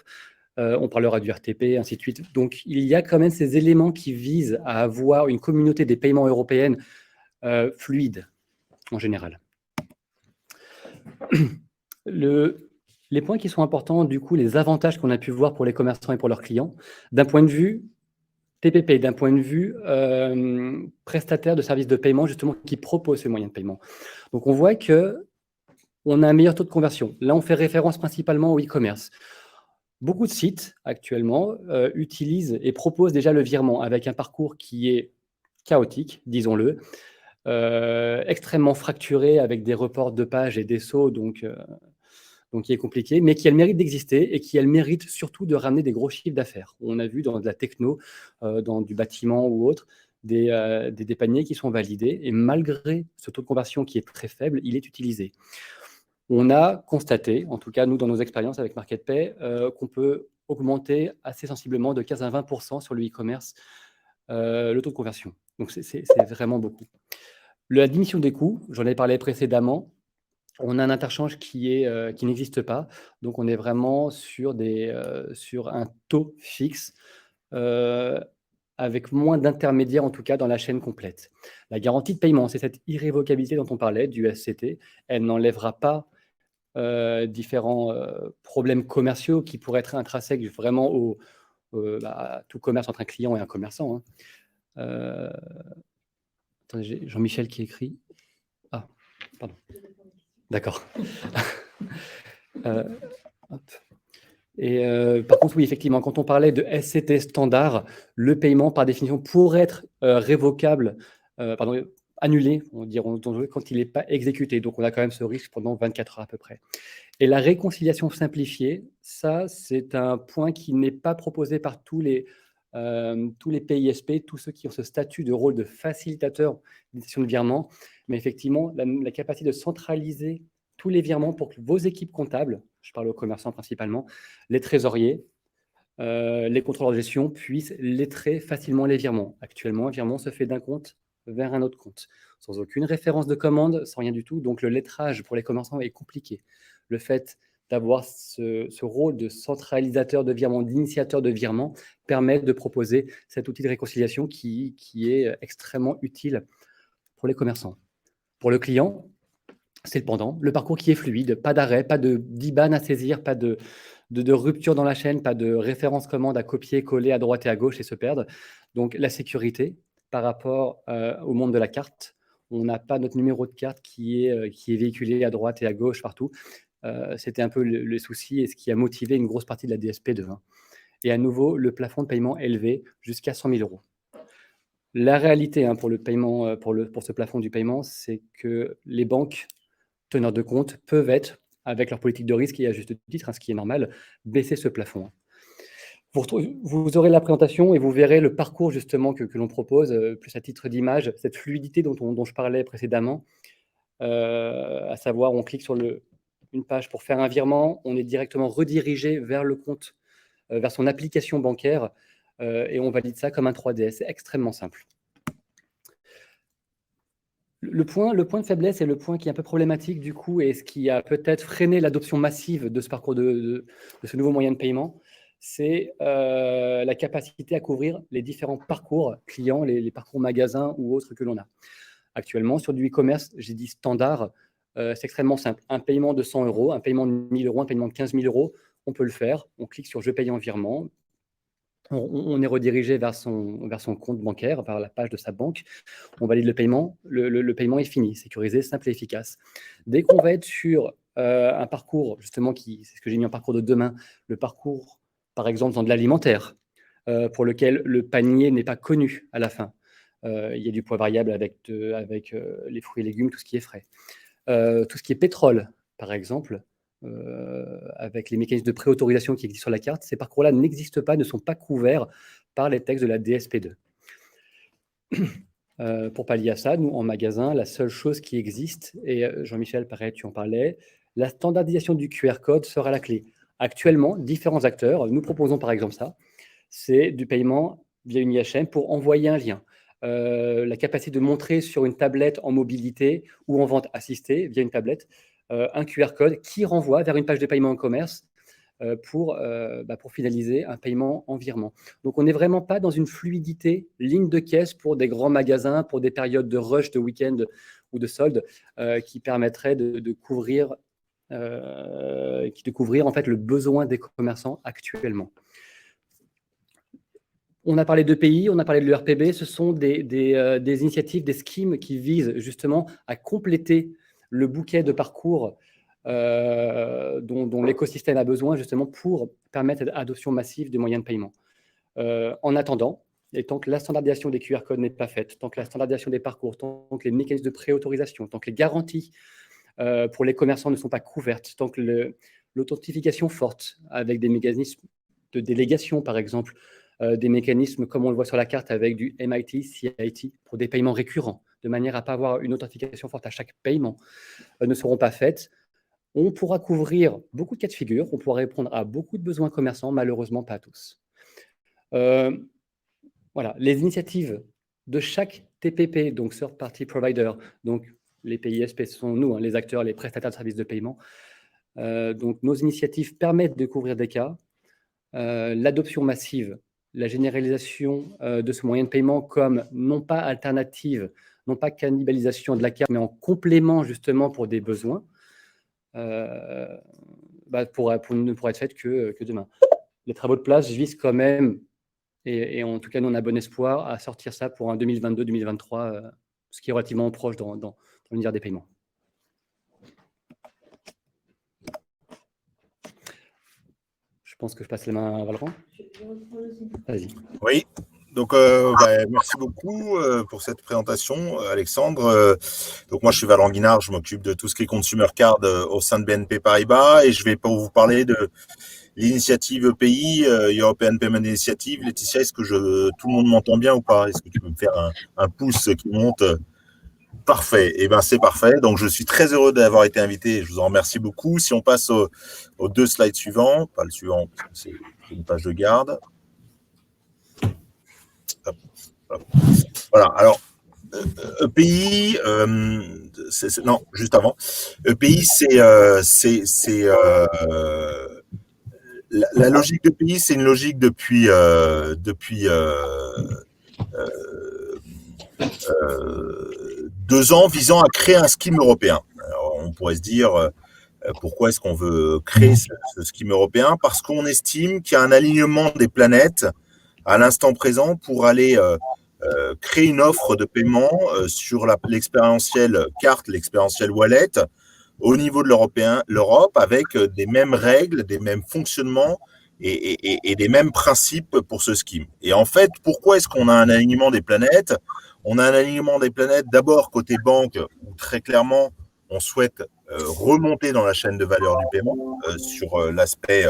On parlera du RTP, ainsi de suite. Donc, il y a quand même ces éléments qui visent à avoir une communauté des paiements européenne fluide, en général. Les points qui sont importants, du coup, les avantages qu'on a pu voir pour les commerçants et pour leurs clients, d'un point de vue TPP, d'un point de vue prestataire de services de paiement, justement, qui propose ce moyen de paiement. Donc, on voit qu'on a un meilleur taux de conversion. Là, on fait référence principalement au e-commerce. Beaucoup de sites, actuellement, utilisent et proposent déjà le virement avec un parcours qui est chaotique, disons-le, extrêmement fracturé avec des reports de pages et des sauts, donc qui est compliqué, mais qui a le mérite d'exister et qui a le mérite surtout de ramener des gros chiffres d'affaires. On a vu dans de la techno, dans du bâtiment ou autre, des paniers qui sont validés, et malgré ce taux de conversion qui est très faible, il est utilisé. On a constaté, en tout cas nous dans nos expériences avec MarketPay, qu'on peut augmenter assez sensiblement de 15 à 20% sur le e-commerce le taux de conversion. Donc c'est vraiment beaucoup. La diminution des coûts, j'en ai parlé précédemment, on a un interchange qui n'existe pas. Donc, on est vraiment sur un taux fixe avec moins d'intermédiaires, en tout cas, dans la chaîne complète. La garantie de paiement, c'est cette irrévocabilité dont on parlait, du SCT. Elle n'enlèvera pas différents problèmes commerciaux qui pourraient être intrinsèques vraiment à tout commerce entre un client et un commerçant. Attendez, j'ai Jean-Michel qui écrit. Ah, pardon. D'accord. Par contre, oui, effectivement, quand on parlait de SCT standard, le paiement, par définition, pourrait être annulé, quand il n'est pas exécuté. Donc, on a quand même ce risque pendant 24 heures à peu près. Et la réconciliation simplifiée, ça, c'est un point qui n'est pas proposé par tous les PISP, tous ceux qui ont ce statut de rôle de facilitateur d'édition de virement. Mais effectivement, la capacité de centraliser tous les virements pour que vos équipes comptables, je parle aux commerçants principalement, les trésoriers, les contrôleurs de gestion puissent lettrer facilement les virements. Actuellement, un virement se fait d'un compte vers un autre compte, sans aucune référence de commande, sans rien du tout. Donc, le lettrage pour les commerçants est compliqué. Le fait d'avoir ce rôle de centralisateur de virement, d'initiateur de virement, permet de proposer cet outil de réconciliation qui est extrêmement utile pour les commerçants. Pour le client, c'est le pendant, le parcours qui est fluide, pas d'arrêt, pas d'IBAN à saisir, pas de rupture dans la chaîne, pas de référence commande à copier, coller à droite et à gauche et se perdre. Donc, la sécurité par rapport au monde de la carte. On n'a pas notre numéro de carte qui est véhiculé à droite et à gauche partout. C'était un peu le souci et ce qui a motivé une grosse partie de la DSP2. Et à nouveau, le plafond de paiement élevé jusqu'à 100 000 €. La réalité pour le paiement, pour ce plafond du paiement, c'est que les banques teneurs de compte peuvent être, avec leur politique de risque et à juste titre, ce qui est normal, baisser ce plafond. Vous aurez la présentation et vous verrez le parcours justement que l'on propose, plus à titre d'image, cette fluidité dont je parlais précédemment, à savoir on clique sur une page pour faire un virement, on est directement redirigé vers le compte, vers son application bancaire et on valide ça comme un 3DS. C'est extrêmement simple. Le point de faiblesse et le point qui est un peu problématique du coup et ce qui a peut-être freiné l'adoption massive de ce parcours de ce nouveau moyen de paiement, c'est la capacité à couvrir les différents parcours clients, les parcours magasins ou autres que l'on a. Actuellement, sur du e-commerce, j'ai dit standard, c'est extrêmement simple. Un paiement de 100 €, un paiement de 1 000 €, un paiement de 15 000 €, on peut le faire. On clique sur « Je paye en virement ». On est redirigé vers son compte bancaire, vers la page de sa banque. On valide le paiement. Le paiement est fini, sécurisé, simple et efficace. Dès qu'on va être sur un parcours, justement, c'est ce que j'ai mis en parcours de demain, le parcours, par exemple, dans de l'alimentaire, pour lequel le panier n'est pas connu à la fin. Il y a du poids variable avec les fruits et légumes, tout ce qui est frais. Tout ce qui est pétrole, par exemple, avec les mécanismes de préautorisation qui existent sur la carte, ces parcours-là n'existent pas, ne sont pas couverts par les textes de la DSP2. Pour pallier à ça, nous, en magasin, la seule chose qui existe, et Jean-Michel, pareil, tu en parlais, la standardisation du QR code sera la clé. Actuellement, différents acteurs, nous proposons par exemple ça, c'est du paiement via une IHM pour envoyer un lien. La capacité de montrer sur une tablette en mobilité ou en vente assistée via une tablette un QR code qui renvoie vers une page de paiement en commerce pour finaliser un paiement en virement. Donc, on n'est vraiment pas dans une fluidité ligne de caisse pour des grands magasins, pour des périodes de rush, de week-end ou de soldes qui permettraient de couvrir en fait le besoin des commerçants actuellement. On a parlé de pays, on a parlé de l'ERPB, ce sont des initiatives, des schemes qui visent justement à compléter le bouquet de parcours dont l'écosystème a besoin justement pour permettre l'adoption massive des moyens de paiement. En attendant, et tant que la standardisation des QR codes n'est pas faite, tant que la standardisation des parcours, tant que les mécanismes de préautorisation, tant que les garanties pour les commerçants ne sont pas couvertes, tant que l'authentification forte avec des mécanismes de délégation, par exemple, des mécanismes comme on le voit sur la carte avec du MIT, CIT pour des paiements récurrents, de manière à ne pas avoir une authentification forte à chaque paiement, ne seront pas faites. On pourra couvrir beaucoup de cas de figure, on pourra répondre à beaucoup de besoins commerçants, malheureusement pas à tous. Voilà, les initiatives de chaque TPP, donc Third Party Provider, donc les PISP, ce sont nous, les acteurs, les prestataires de services de paiement. Donc, nos initiatives permettent de couvrir des cas. L'adoption massive, la généralisation de ce moyen de paiement comme non pas alternative, non pas cannibalisation de la carte, mais en complément justement pour des besoins, ne pourra être faite que demain. Les travaux de place visent quand même, et en tout cas nous on a bon espoir, à sortir ça pour un 2022-2023, ce qui est relativement proche dans l'univers des paiements. Je pense que je passe la main à Valran. Vas-y. Oui, donc merci beaucoup pour cette présentation, Alexandre. Donc moi, je suis Valran Guinard, je m'occupe de tout ce qui est Consumer Card au sein de BNP Paribas et je vais vous parler de l'initiative EPI, European Payment Initiative. Laetitia, est-ce que tout le monde m'entend bien ou pas? Est-ce que tu peux me faire un pouce qui monte? Parfait, et c'est parfait. Donc je suis très heureux d'avoir été invité et je vous en remercie beaucoup. Si on passe aux 2 slides suivants, pas le suivant, c'est une page de garde. Hop. Voilà, alors EPI, non, juste avant. EPI, la logique d'EPI, c'est une logique depuis 2 ans visant à créer un scheme européen. Alors, on pourrait se dire pourquoi est-ce qu'on veut créer ce scheme européen? Parce qu'on estime qu'il y a un alignement des planètes à l'instant présent pour aller créer une offre de paiement sur l'expérientiel carte, l'expérientiel wallet au niveau de l'Europe avec des mêmes règles, des mêmes fonctionnements et des mêmes principes pour ce scheme. Et en fait, pourquoi est-ce qu'on a un alignement des planètes? On a un alignement des planètes d'abord côté banque, où très clairement, on souhaite remonter dans la chaîne de valeur du paiement sur l'aspect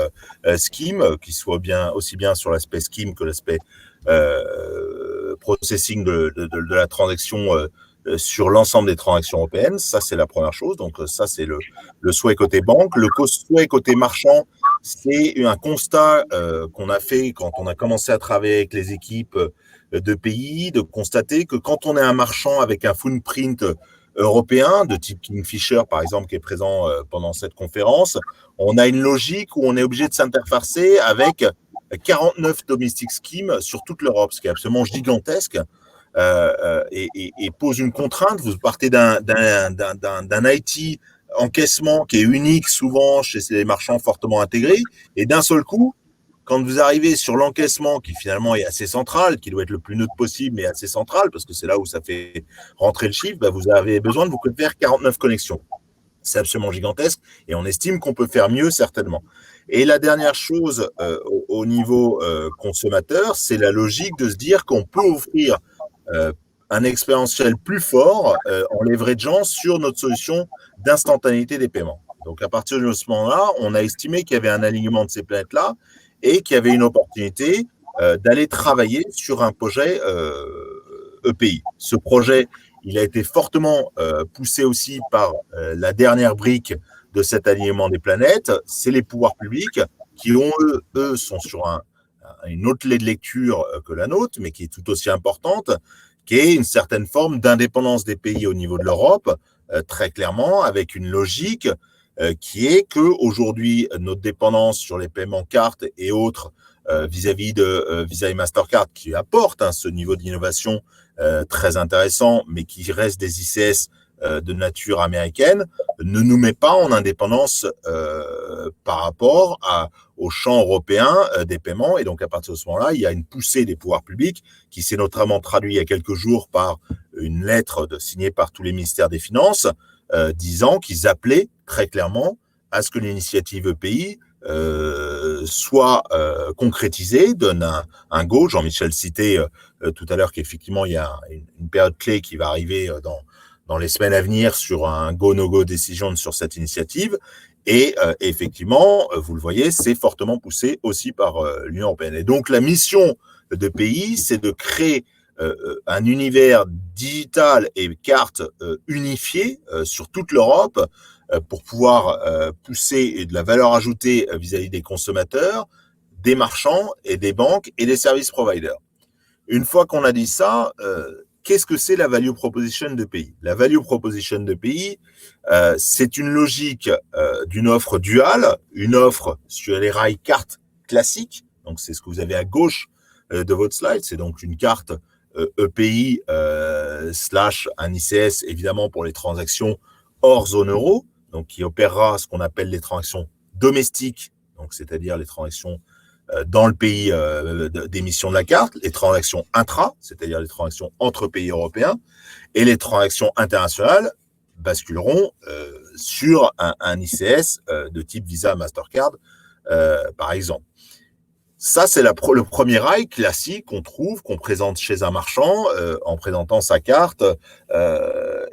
scheme, qui soit aussi bien sur l'aspect scheme que l'aspect processing de la transaction sur l'ensemble des transactions européennes. Ça, c'est la première chose. Donc, ça, c'est le souhait côté banque. Le souhait côté marchand, c'est un constat qu'on a fait quand on a commencé à travailler avec les équipes de pays, de constater que quand on est un marchand avec un footprint européen, de type Kingfisher, par exemple, qui est présent pendant cette conférence, on a une logique où on est obligé de s'interfacer avec 49 domestic schemes sur toute l'Europe, ce qui est absolument gigantesque et pose une contrainte. Vous partez d'un IT encaissement qui est unique souvent chez les marchands fortement intégrés, et d'un seul coup, quand vous arrivez sur l'encaissement qui finalement est assez central, qui doit être le plus neutre possible, mais assez central, parce que c'est là où ça fait rentrer le chiffre, vous avez besoin de vous faire 49 connexions. C'est absolument gigantesque et on estime qu'on peut faire mieux certainement. Et la dernière chose au niveau consommateur, c'est la logique de se dire qu'on peut offrir un expérientiel plus fort en leverageant sur notre solution d'instantanéité des paiements. Donc à partir de ce moment-là, on a estimé qu'il y avait un alignement de ces planètes-là et qu'il y avait une opportunité d'aller travailler sur un projet EPI. Ce projet, il a été fortement poussé aussi par la dernière brique de cet alignement des planètes, c'est les pouvoirs publics qui, eux sont sur une autre clé de lecture que la nôtre, mais qui est tout aussi importante, qui est une certaine forme d'indépendance des pays au niveau de l'Europe, très clairement, avec une logique qui est qu'aujourd'hui, notre dépendance sur les paiements cartes et autres vis-à-vis de Visa et Mastercard, qui apportent ce niveau d'innovation très intéressant, mais qui reste des ICS de nature américaine, ne nous met pas en indépendance par rapport au champ européen des paiements. Et donc, à partir de ce moment-là, il y a une poussée des pouvoirs publics qui s'est notamment traduit il y a quelques jours par une lettre signée par tous les ministères des Finances disant qu'ils appelaient très clairement à ce que l'initiative EPI soit concrétisée, donne un go. Jean-Michel citait tout à l'heure qu'effectivement, il y a une période clé qui va arriver dans les semaines à venir sur un go-no-go decision sur cette initiative. Et effectivement, vous le voyez, c'est fortement poussé aussi par l'Union européenne. Et donc, la mission de pays, c'est de créer un univers digital et carte unifié sur toute l'Europe pour pouvoir pousser de la valeur ajoutée vis-à-vis des consommateurs, des marchands et des banques et des services providers. Une fois qu'on a dit ça, qu'est-ce que c'est la value proposition de pays? La value proposition de pays, c'est une logique d'une offre duale, une offre sur les rails cartes classiques. Donc, c'est ce que vous avez à gauche de votre slide. C'est donc une carte EPI slash un ICS, évidemment, pour les transactions hors zone euro, donc qui opérera ce qu'on appelle les transactions domestiques, donc c'est-à-dire les transactions dans le pays d'émission de la carte, les transactions intra, c'est-à-dire les transactions entre pays européens, et les transactions internationales basculeront sur un ICS de type Visa, Mastercard, par exemple. Ça, c'est le premier rail classique qu'on trouve, qu'on présente chez un marchand en présentant sa carte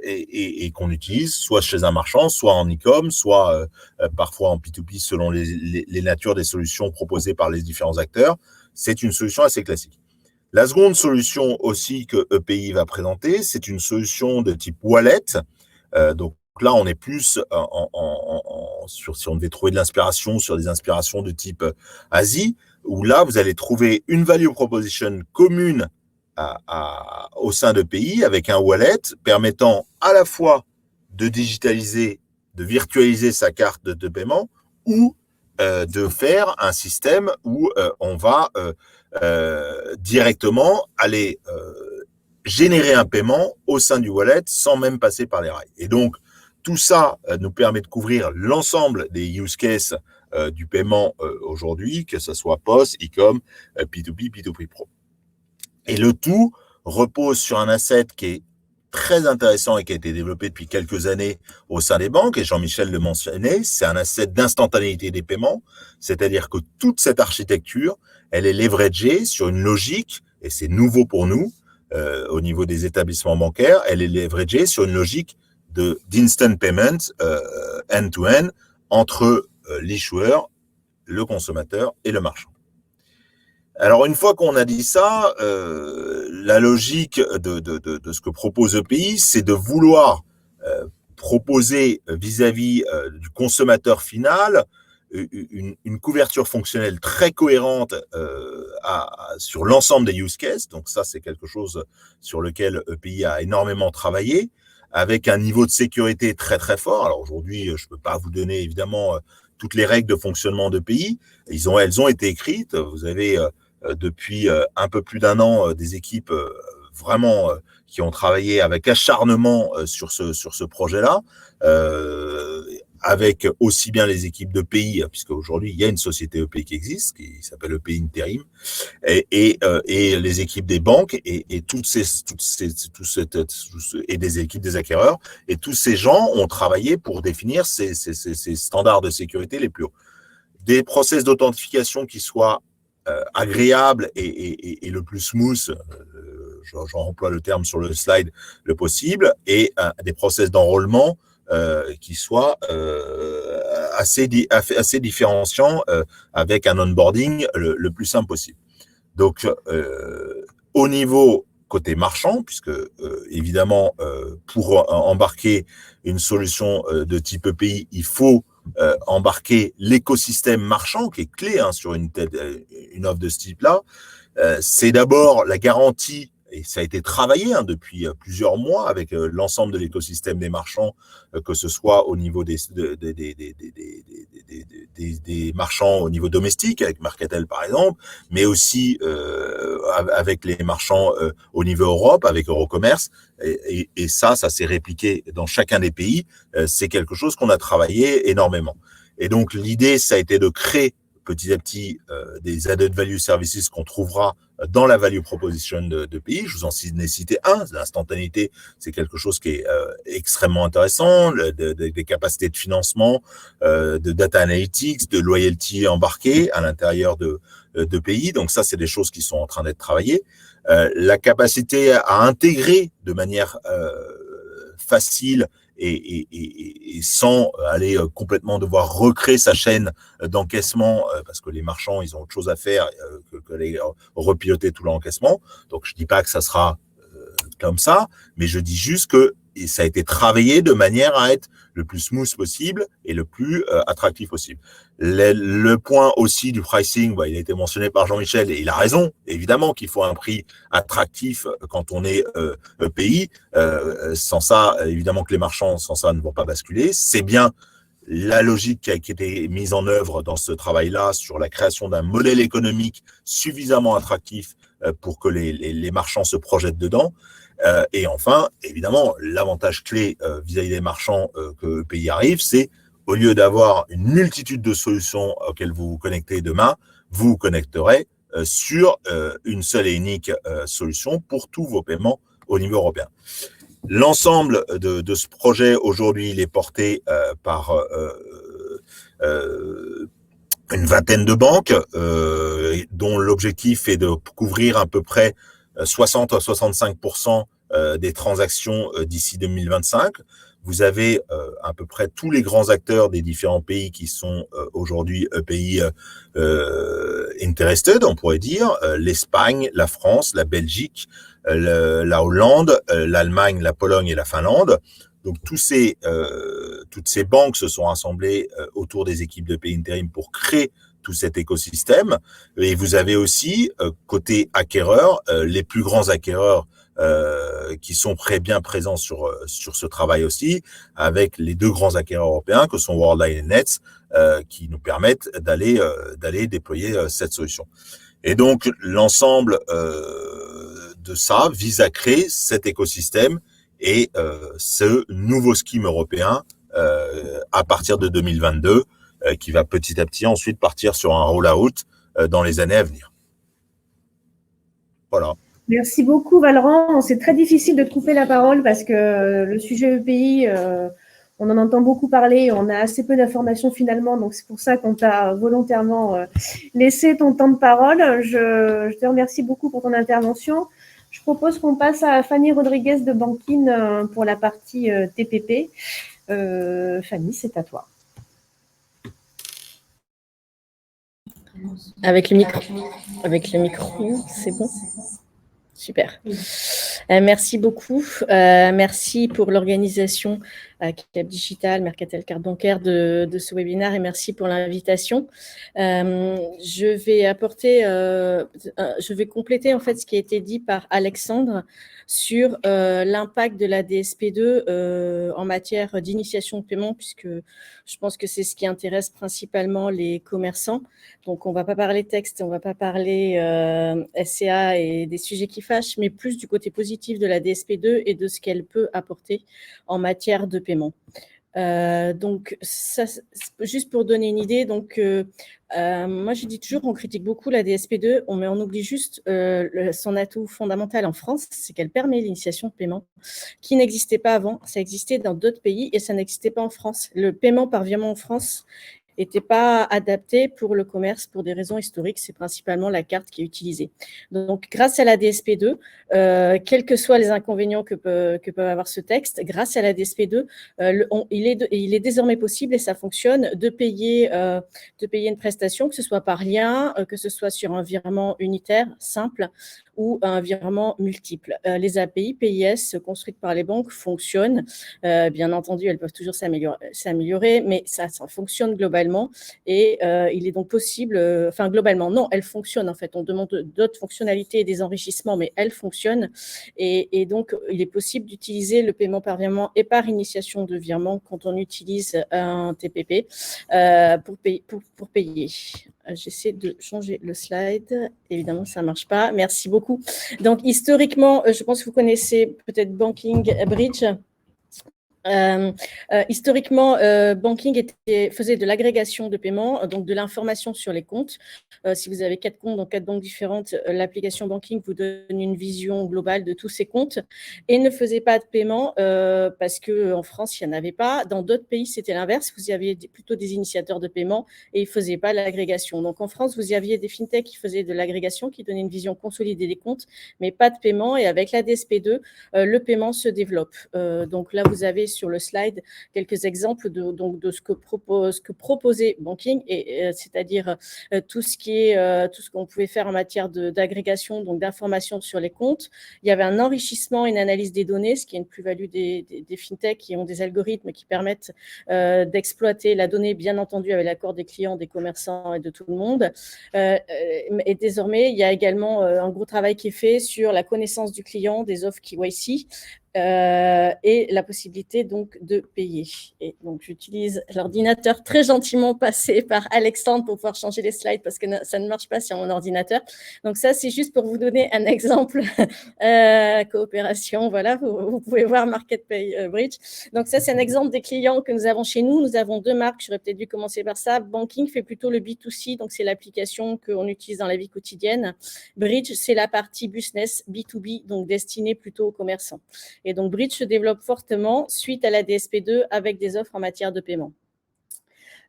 et qu'on utilise soit chez un marchand, soit en e-com, soit parfois en P2P selon les natures des solutions proposées par les différents acteurs. C'est une solution assez classique. La seconde solution aussi que EPI va présenter, c'est une solution de type wallet. Donc là, on est plus si on devait trouver de l'inspiration sur des inspirations de type Asie, où là, vous allez trouver une value proposition commune au sein de pays avec un wallet permettant à la fois de digitaliser, de virtualiser sa carte de paiement ou de faire un système où on va directement aller générer un paiement au sein du wallet sans même passer par les rails. Et donc, tout ça nous permet de couvrir l'ensemble des use cases du paiement aujourd'hui, que ce soit POS, e-com, P2P, P2P Pro. Et le tout repose sur un asset qui est très intéressant et qui a été développé depuis quelques années au sein des banques, et Jean-Michel le mentionnait, c'est un asset d'instantanéité des paiements, c'est-à-dire que toute cette architecture, elle est leveragée sur une logique, et c'est nouveau pour nous, au niveau des établissements bancaires, elle est leveragée sur une logique d'instant payment end-to-end entre l'issuer, le consommateur et le marchand. Alors, une fois qu'on a dit ça, la logique de ce que propose EPI, c'est de vouloir proposer vis-à-vis du consommateur final une couverture fonctionnelle très cohérente sur l'ensemble des use cases. Donc ça, c'est quelque chose sur lequel EPI a énormément travaillé, avec un niveau de sécurité très très fort. Alors aujourd'hui, je ne peux pas vous donner évidemment toutes les règles de fonctionnement de pays. Elles ont été écrites. Vous avez depuis un peu plus d'un an des équipes vraiment qui ont travaillé avec acharnement sur ce projet-là, avec aussi bien les équipes de pays, puisque aujourd'hui il y a une société EPI qui existe, qui s'appelle EPI Interim, et les équipes des banques et des équipes des acquéreurs, et tous ces gens ont travaillé pour définir ces standards de sécurité les plus hauts. Des process d'authentification qui soient agréables et le plus smooth, j'en emploie le terme sur le slide, le possible, et des process d'enrôlement qui soient assez différenciants avec un onboarding le plus simple possible. Donc, au niveau côté marchand, puisque évidemment, pour embarquer une solution de type EPI, il faut embarquer l'écosystème marchand qui est clé sur une offre de ce type-là. C'est d'abord la garantie, et ça a été travaillé depuis plusieurs mois avec l'ensemble de l'écosystème des marchands, que ce soit au niveau des marchands au niveau domestique, avec Mercatel par exemple, mais aussi avec les marchands au niveau Europe, avec Eurocommerce. Et ça s'est répliqué dans chacun des pays. C'est quelque chose qu'on a travaillé énormément. Et donc, l'idée, ça a été de créer petit à petit des added value services qu'on trouvera dans la value proposition de pays. Je vous en ai cité un, l'instantanéité, c'est quelque chose qui est extrêmement intéressant, des capacités de financement, de data analytics, de loyalty embarquée à l'intérieur de pays. Donc ça, c'est des choses qui sont en train d'être travaillées. La capacité à intégrer de manière facile et sans aller complètement devoir recréer sa chaîne d'encaissement, parce que les marchands, ils ont autre chose à faire que les repiloter tout l'encaissement. Donc, je dis pas que ça sera comme ça, mais je dis juste que ça a été travaillé de manière à être le plus smooth possible et le plus attractif possible. Le point aussi du pricing, il a été mentionné par Jean-Michel et il a raison. Évidemment qu'il faut un prix attractif quand on est EPI. Sans ça, évidemment que les marchands, sans ça, ne vont pas basculer. C'est bien la logique qui a été mise en œuvre dans ce travail-là sur la création d'un modèle économique suffisamment attractif pour que les marchands se projettent dedans. Et enfin, évidemment, l'avantage clé vis-à-vis des marchands que EPI arrive, c'est au lieu d'avoir une multitude de solutions auxquelles vous vous connectez demain, vous vous connecterez sur une seule et unique solution pour tous vos paiements au niveau européen. L'ensemble de ce projet, aujourd'hui, il est porté par une vingtaine de banques, dont l'objectif est de couvrir à peu près 60 à 65% des transactions d'ici 2025. Vous avez à peu près tous les grands acteurs des différents pays qui sont aujourd'hui EPI interested, on pourrait dire, l'Espagne, la France, la Belgique, la Hollande, l'Allemagne, la Pologne et la Finlande. Donc toutes ces banques se sont rassemblées autour des équipes d'EPI Interim pour créer tout cet écosystème. Et vous avez aussi, côté acquéreurs, les plus grands acquéreurs qui sont bien présents sur ce travail aussi, avec les deux grands acquéreurs européens que sont Worldline et Nets, qui nous permettent d'aller déployer cette solution. Et donc l'ensemble de ça vise à créer cet écosystème et ce nouveau scheme européen à partir de 2022, qui va petit à petit ensuite partir sur un roll-out dans les années à venir. Voilà. Merci beaucoup, Valorant. C'est très difficile de te couper la parole parce que le sujet EPI, on en entend beaucoup parler, on a assez peu d'informations finalement, donc c'est pour ça qu'on t'a volontairement laissé ton temps de parole. Je te remercie beaucoup pour ton intervention. Je propose qu'on passe à Fanny Rodriguez de Bankin pour la partie TPP. Fanny, c'est à toi. Avec le micro, c'est bon? Super. Merci beaucoup. Merci pour l'organisation Cap Digital, Mercatel Carte Bancaire de ce webinaire et merci pour l'invitation. Je vais compléter en fait ce qui a été dit par Alexandre sur l'impact de la DSP2 en matière d'initiation de paiement, puisque je pense que c'est ce qui intéresse principalement les commerçants. Donc, on ne va pas parler texte, on ne va pas parler SCA et des sujets qui fâchent, mais plus du côté positif de la DSP2 et de ce qu'elle peut apporter en matière de paiement. Donc, ça, juste pour donner une idée, donc, moi je dis toujours, on critique beaucoup la DSP2, mais on oublie juste son atout fondamental en France, c'est qu'elle permet l'initiation de paiement qui n'existait pas avant, ça existait dans d'autres pays et ça n'existait pas en France. Le paiement par virement en France n'était pas adapté pour le commerce pour des raisons historiques, c'est principalement la carte qui est utilisée. Donc, grâce à la DSP2, quels que soient les inconvénients que peut avoir ce texte, grâce à la DSP2, il est désormais possible, et ça fonctionne, de payer une prestation, que ce soit par lien, que ce soit sur un virement unitaire, simple, ou un virement multiple. Les API PIS construites par les banques fonctionnent. Bien entendu, elles peuvent toujours s'améliorer, mais ça fonctionne globalement. Et il est donc possible, globalement, non, elles fonctionnent en fait. On demande d'autres fonctionnalités et des enrichissements, mais elles fonctionnent. Et donc, il est possible d'utiliser le paiement par virement et par initiation de virement quand on utilise un TPP pour payer. J'essaie de changer le slide. Évidemment, ça ne marche pas. Merci beaucoup. Donc, historiquement, je pense que vous connaissez peut-être Banking Bridge. Historiquement, Banking faisait de l'agrégation de paiement, donc de l'information sur les comptes. Si vous avez 4 comptes dans 4 banques différentes, l'application Banking vous donne une vision globale de tous ces comptes et ne faisait pas de paiement parce qu'en France, il n'y en avait pas. Dans d'autres pays, c'était l'inverse. Vous aviez plutôt des initiateurs de paiement et ils ne faisaient pas l'agrégation. Donc, en France, vous aviez des fintechs qui faisaient de l'agrégation, qui donnaient une vision consolidée des comptes, mais pas de paiement. Et avec la DSP2, le paiement se développe. Donc là, vous avez sur le slide quelques exemples de ce que proposait Banking, c'est-à-dire tout ce qu'on pouvait faire en matière d'agrégation, donc d'informations sur les comptes. Il y avait un enrichissement, une analyse des données, ce qui est une plus-value des fintechs qui ont des algorithmes qui permettent d'exploiter la donnée, bien entendu, avec l'accord des clients, des commerçants et de tout le monde. Et désormais, il y a également un gros travail qui est fait sur la connaissance du client, des offres KYC, et la possibilité donc de payer. Et donc j'utilise l'ordinateur très gentiment passé par Alexandre pour pouvoir changer les slides parce que ça ne marche pas sur mon ordinateur. Donc ça, c'est juste pour vous donner un exemple. Coopération, voilà, vous pouvez voir MarketPay Bridge. Donc ça, c'est un exemple des clients que nous avons chez nous. Nous avons 2 marques, j'aurais peut-être dû commencer par ça. Banking fait plutôt le B2C, donc c'est l'application qu'on utilise dans la vie quotidienne. Bridge, c'est la partie business, B2B, donc destinée plutôt aux commerçants. Et donc, Bridge se développe fortement suite à la DSP2 avec des offres en matière de paiement.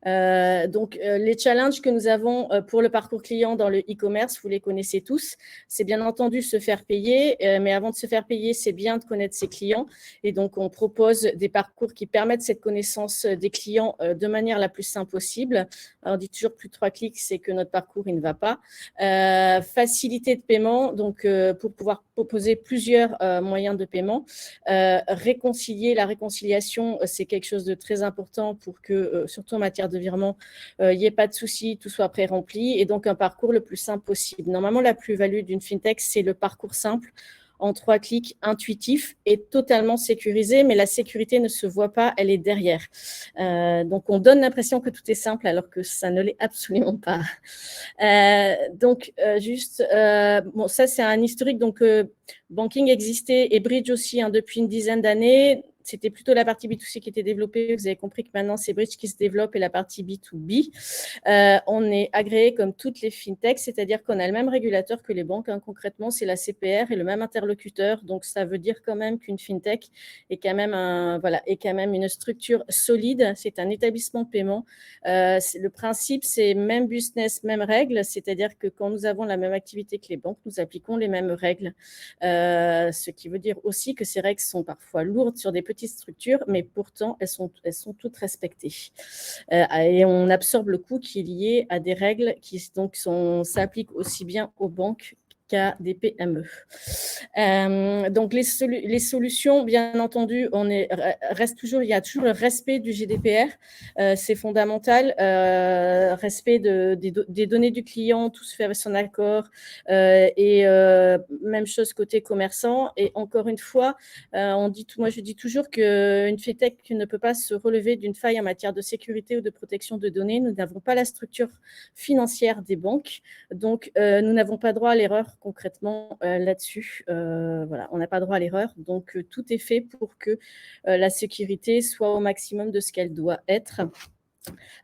Les challenges que nous avons pour le parcours client dans le e-commerce, vous les connaissez tous. C'est bien entendu se faire payer, mais avant de se faire payer, c'est bien de connaître ses clients. Et donc, on propose des parcours qui permettent cette connaissance des clients de manière la plus simple possible. Alors, on dit toujours plus de 3 clics, c'est que notre parcours, il ne va pas. Facilité de paiement, donc pour pouvoir proposer plusieurs moyens de paiement. Réconcilier, la réconciliation, c'est quelque chose de très important pour que, surtout en matière de virement, il n'y ait pas de souci, tout soit pré-rempli, et donc un parcours le plus simple possible. Normalement, la plus-value d'une fintech, c'est le parcours simple, en 3 clics, intuitif et totalement sécurisé, mais la sécurité ne se voit pas, elle est derrière. Donc, on donne l'impression que tout est simple alors que ça ne l'est absolument pas. Bon, ça, c'est un historique. Donc, Banking existait et Bridge aussi depuis une dizaine d'années. C'était plutôt la partie B2C qui était développée. Vous avez compris que maintenant, c'est Bridge qui se développe et la partie B2B. On est agréé comme toutes les fintechs, c'est-à-dire qu'on a le même régulateur que les banques. Concrètement, c'est la CPR et le même interlocuteur. Donc, ça veut dire quand même qu'une fintech est quand même, une structure solide. C'est un établissement de paiement. Le principe, c'est même business, même règles. C'est-à-dire que quand nous avons la même activité que les banques, nous appliquons les mêmes règles. Ce qui veut dire aussi que ces règles sont parfois lourdes sur des petites structures, mais pourtant, elles sont toutes respectées. Et on absorbe le coût qui est lié à des règles qui s'appliquent aussi bien aux banques qu'à des PME. Donc, les solutions, bien entendu, il y a toujours le respect du GDPR, c'est fondamental, respect des données du client, tout se fait avec son accord, et même chose côté commerçant. Et encore une fois, moi je dis toujours qu'une fintech ne peut pas se relever d'une faille en matière de sécurité ou de protection de données. Nous n'avons pas la structure financière des banques, donc nous n'avons pas droit à l'erreur concrètement là-dessus. Voilà, on n'a pas droit à l'erreur. Donc, tout est fait pour que la sécurité soit au maximum de ce qu'elle doit être.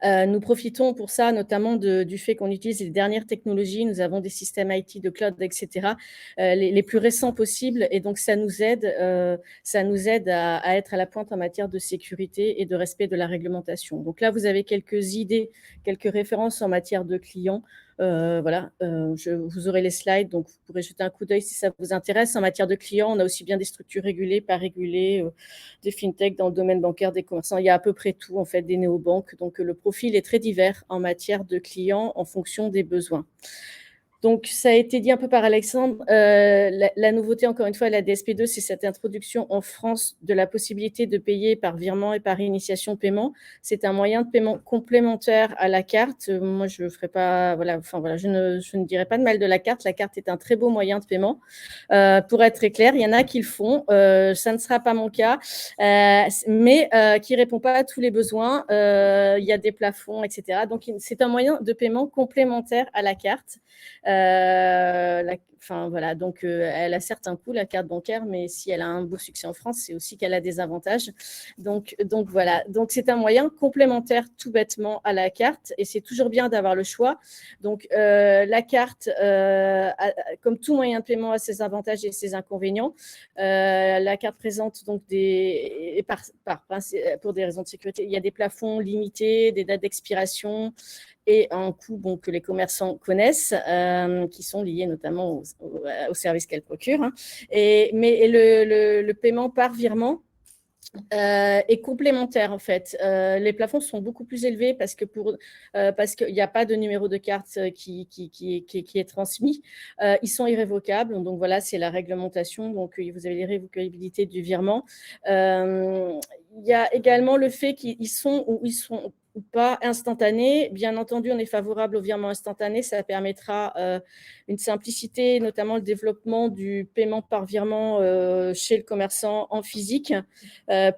Nous profitons pour ça notamment du fait qu'on utilise les dernières technologies. Nous avons des systèmes IT de cloud, etc., les plus récents possibles. Et donc, ça nous aide à être à la pointe en matière de sécurité et de respect de la réglementation. Donc là, vous avez quelques idées, quelques références en matière de clients. Vous aurez les slides, donc vous pourrez jeter un coup d'œil si ça vous intéresse. En matière de clients, on a aussi bien des structures régulées, pas régulées, des fintechs dans le domaine bancaire, des commerçants. Il y a à peu près tout, en fait, des néobanques. Donc, le profil est très divers en matière de clients en fonction des besoins. Donc, ça a été dit un peu par Alexandre. La nouveauté, encore une fois, la DSP2, c'est cette introduction en France de la possibilité de payer par virement et par initiation paiement. C'est un moyen de paiement complémentaire à la carte. Moi, je ferai pas, je ne dirai pas de mal de la carte. La carte est un très beau moyen de paiement. Pour être très clair, il y en a qui le font. Ça ne sera pas mon cas, mais qui répond pas à tous les besoins. Il y a des plafonds, etc. Donc, c'est un moyen de paiement complémentaire à la carte. Donc elle a certes un coût, la carte bancaire, mais si elle a un beau succès en France, c'est aussi qu'elle a des avantages. Donc voilà, donc c'est un moyen complémentaire tout bêtement à la carte, et c'est toujours bien d'avoir le choix. Donc la carte, comme tout moyen de paiement, a ses avantages et ses inconvénients. La carte présente donc pour des raisons de sécurité, il y a des plafonds limités, des dates d'expiration, et un coût que les commerçants connaissent, qui sont liés notamment au service qu'elles procurent. Mais le paiement par virement, est complémentaire en fait. Les plafonds sont beaucoup plus élevés parce qu'il n'y a pas de numéro de carte qui est transmis. Ils sont irrévocables, donc voilà, c'est la réglementation. Donc vous avez l'irrévocabilité du virement. Il y a également le fait qu'ils sont ou pas instantanés. Bien entendu, on est favorable au virement instantané. Ça permettra une simplicité, notamment le développement du paiement par virement chez le commerçant en physique.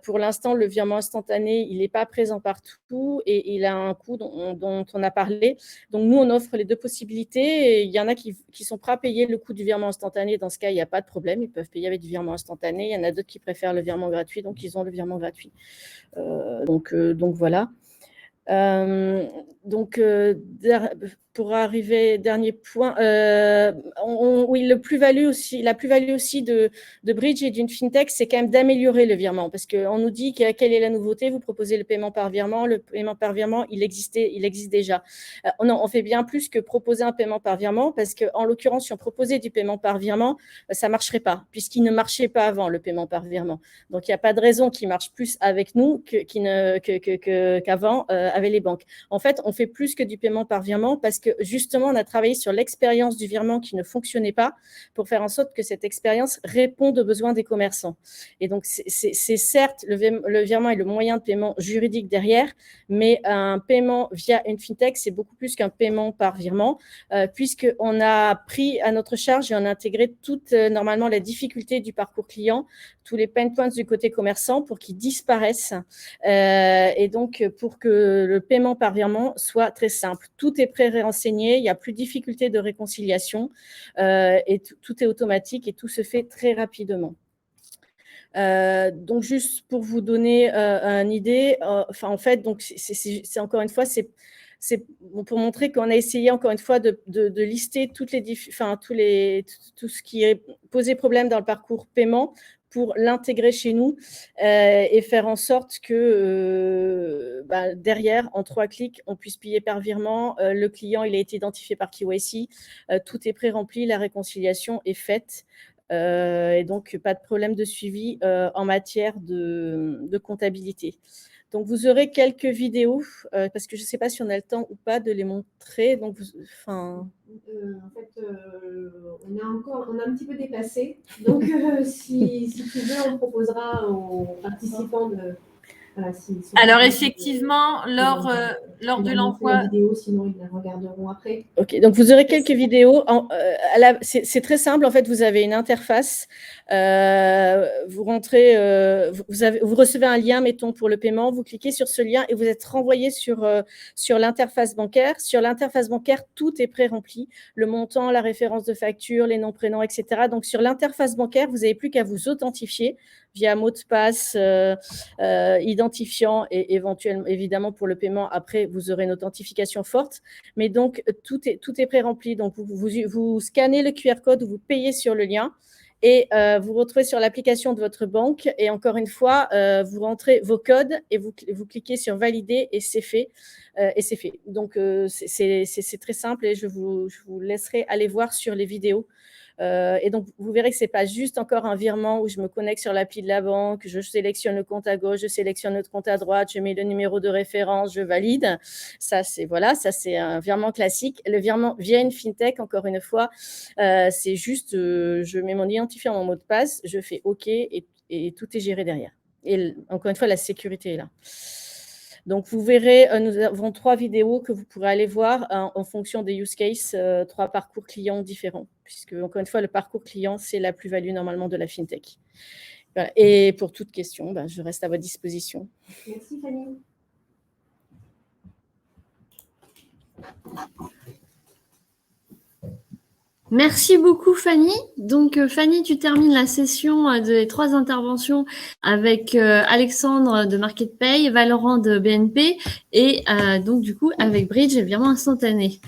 Pour l'instant, le virement instantané, il n'est pas présent partout et il a un coût dont on a parlé. Donc, nous, on offre les deux possibilités. Et il y en a qui sont prêts à payer le coût du virement instantané. Dans ce cas, il n'y a pas de problème. Ils peuvent payer avec du virement instantané. Il y en a d'autres qui préfèrent le virement gratuit. Donc, ils ont le virement gratuit. Donc voilà. Pour arriver, dernier point, oui, la plus-value aussi de Bridge et d'une fintech, c'est quand même d'améliorer le virement, parce qu'on nous dit quelle est la nouveauté, vous proposez le paiement par virement, il existe déjà. Non, on fait bien plus que proposer un paiement par virement, parce qu'en l'occurrence, si on proposait du paiement par virement, ça ne marcherait pas, puisqu'il ne marchait pas avant le paiement par virement. Donc, il n'y a pas de raison qu'il marche plus avec nous qu'avant avec les banques. En fait, on fait plus que du paiement par virement parce que justement, on a travaillé sur l'expérience du virement qui ne fonctionnait pas pour faire en sorte que cette expérience réponde aux besoins des commerçants. Et donc, c'est certes, le virement est le moyen de paiement juridique derrière, mais un paiement via une fintech, c'est beaucoup plus qu'un paiement par virement, puisqu'on a pris à notre charge et on a intégré normalement la difficulté du parcours client, tous les pain points du côté commerçant pour qu'ils disparaissent et donc pour que le paiement par virement soit très simple. Tout est pré-renseigné, il n'y a plus de difficulté de réconciliation et tout est automatique et tout se fait très rapidement. Donc, juste pour vous donner une idée, en fait, donc c'est encore une fois, c'est pour montrer qu'on a essayé encore une fois de lister tout ce qui est posé problème dans le parcours paiement pour l'intégrer chez nous et faire en sorte que derrière, en 3 clics, on puisse payer par virement. Le client, il a été identifié par KYC, tout est pré-rempli, la réconciliation est faite. Et donc, pas de problème de suivi en matière de comptabilité. Donc, vous aurez quelques vidéos, parce que je ne sais pas si on a le temps ou pas de les montrer. Donc, en fait, on a un petit peu dépassé. Donc, si tu veux, on proposera aux participants de... Voilà, alors, effectivement, lors de l'envoi... Sinon, ils la regarderont après. OK, donc vous aurez quelques vidéos. C'est très simple. En fait, vous avez une interface. Vous rentrez, vous recevez un lien, mettons, pour le paiement. Vous cliquez sur ce lien et vous êtes renvoyé sur l'interface bancaire. Sur l'interface bancaire, tout est pré-rempli. Le montant, la référence de facture, les noms, prénoms, etc. Donc, sur l'interface bancaire, vous n'avez plus qu'à vous authentifier via mot de passe, identifiant et évidemment, pour le paiement, après, vous aurez une authentification forte. Mais donc, tout est pré-rempli. Donc, vous scannez le QR code, vous payez sur le lien et vous retrouvez sur l'application de votre banque. Et encore une fois, vous rentrez vos codes et vous cliquez sur « Valider » et c'est fait. Donc, c'est très simple et je vous laisserai aller voir sur les vidéos. Et donc, vous verrez que ce n'est pas juste encore un virement où je me connecte sur l'appli de la banque, je sélectionne le compte à gauche, je sélectionne le compte à droite, je mets le numéro de référence, je valide. Ça, c'est un virement classique. Le virement via une fintech, encore une fois, c'est juste, je mets mon identifiant, mon mot de passe, je fais OK et tout est géré derrière. Et encore une fois, la sécurité est là. Donc, vous verrez, nous avons 3 vidéos que vous pourrez aller voir en fonction des use cases, 3 parcours clients différents, puisque, encore une fois, le parcours client, c'est la plus-value normalement de la fintech. Voilà. Et pour toute question, je reste à votre disposition. Merci, Fanny. Merci beaucoup, Fanny. Donc, Fanny, tu termines la session des 3 interventions avec Alexandre de MarketPay, Valorant de BNP et donc, du coup, avec Bridge et le virement instantané.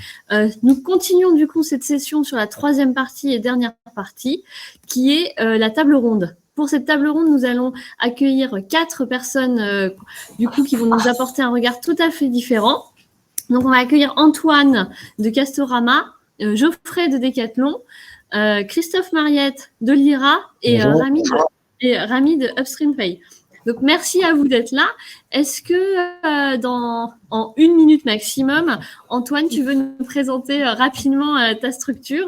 Nous continuons, du coup, cette session sur la 3e partie et dernière partie, qui est la table ronde. Pour cette table ronde, nous allons accueillir 4 personnes, du coup, qui vont nous apporter un regard tout à fait différent. Donc, on va accueillir Antoine de Castorama, Geoffrey de Decathlon, Christophe Mariette de Lyra et Rami de Upstream Pay. Donc, merci à vous d'être là. Est-ce que en 1 minute maximum, Antoine, tu veux nous présenter rapidement ta structure?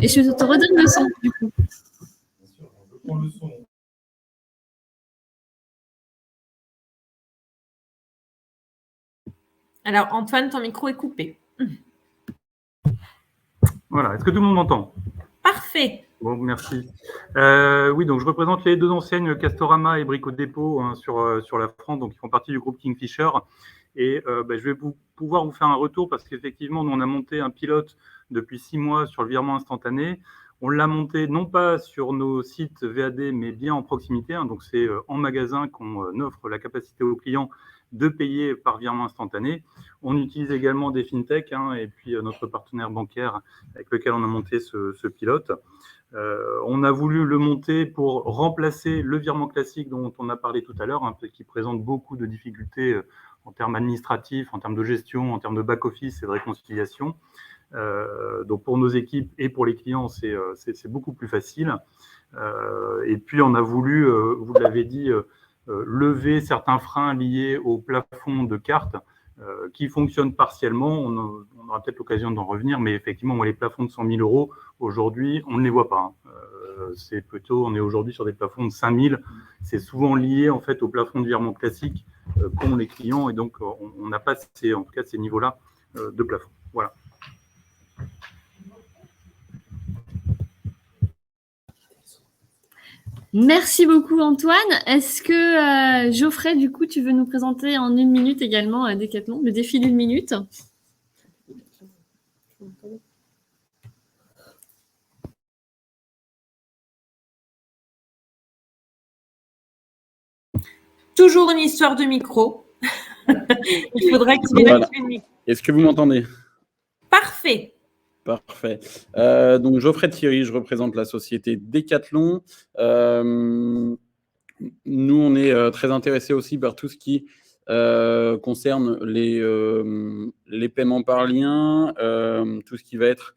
Et je te redonne le son, du coup. Bien sûr, je prends le son. Alors, Antoine, ton micro est coupé. Voilà, est-ce que tout le monde m'entend? Parfait. Bon, merci. Oui, donc je représente les deux enseignes Castorama et Brico Dépôt sur la France, donc ils font partie du groupe Kingfisher. Et je vais pouvoir vous faire un retour parce qu'effectivement, nous, on a monté un pilote depuis 6 mois sur le virement instantané. On l'a monté non pas sur nos sites VAD, mais bien en proximité. Donc, c'est en magasin qu'on offre la capacité aux clients de payer par virement instantané. On utilise également des fintechs et puis notre partenaire bancaire avec lequel on a monté ce pilote. On a voulu le monter pour remplacer le virement classique dont on a parlé tout à l'heure, qui présente beaucoup de difficultés en termes administratifs, en termes de gestion, en termes de back-office et de réconciliation. Donc pour nos équipes et pour les clients, c'est beaucoup plus facile. Et puis on a voulu, vous l'avez dit, lever certains freins liés au plafond de cartes qui fonctionnent partiellement. On aura peut-être l'occasion d'en revenir, mais effectivement, les plafonds de 100 000 euros, aujourd'hui, on ne les voit pas. C'est plutôt, on est aujourd'hui sur des plafonds de 5 000. C'est souvent lié en fait au plafond de virement classique qu'ont les clients, et donc on n'a pas en tout cas ces niveaux-là de plafond. Voilà. Merci beaucoup, Antoine. Est-ce que Geoffrey, du coup, tu veux nous présenter en 1 minute également Decathlon, le défi d'1 minute? Toujours une histoire de micro. Il faudra activer le micro. Est-ce que vous m'entendez? Parfait. Parfait. Donc, Geoffrey Thierry, je représente la société Decathlon. Nous, on est très intéressés aussi par tout ce qui concerne les paiements par lien, tout ce qui va être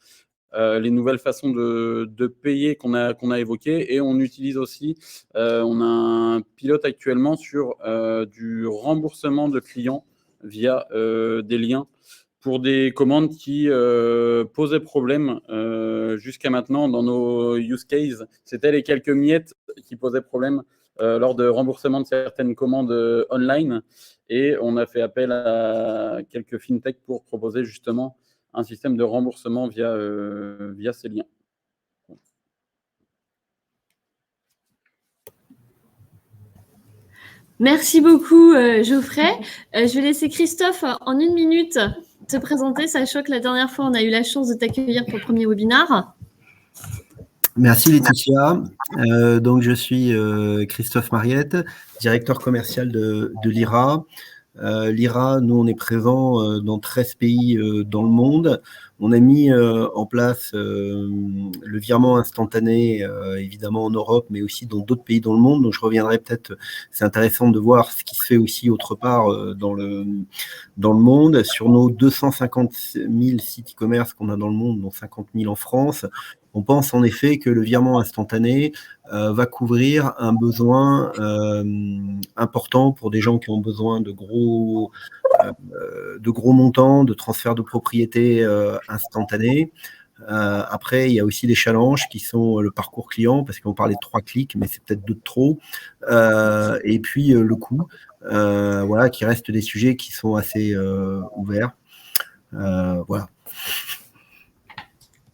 les nouvelles façons de payer qu'on a évoquées. Et on utilise aussi, on a un pilote actuellement sur du remboursement de clients via des liens pour des commandes qui posaient problème jusqu'à maintenant dans nos use cases. C'était les quelques miettes qui posaient problème lors de remboursement de certaines commandes online. Et on a fait appel à quelques fintechs pour proposer justement un système de remboursement via ces liens. Merci beaucoup, Geoffrey. Je vais laisser Christophe en 1 minute te présenter, sachant que la dernière fois, on a eu la chance de t'accueillir pour le premier webinar. Merci Laetitia. Donc je suis Christophe Mariette, directeur commercial de l'IRA. L'IRA, nous on est présent dans 13 pays dans le monde. On a mis en place le virement instantané, évidemment en Europe, mais aussi dans d'autres pays dans le monde. Donc je reviendrai peut-être, c'est intéressant de voir ce qui se fait aussi autre part dans le monde. Sur nos 250 000 sites e-commerce qu'on a dans le monde, dont 50 000 en France, on pense en effet que le virement instantané va couvrir un besoin important pour des gens qui ont besoin de gros montants, de transfert de propriété instantané. Après, il y a aussi des challenges qui sont le parcours client, parce qu'on parlait de 3 clics, mais c'est peut-être 2 de trop. Et puis le coût, voilà, qui restent des sujets qui sont assez ouverts. Voilà.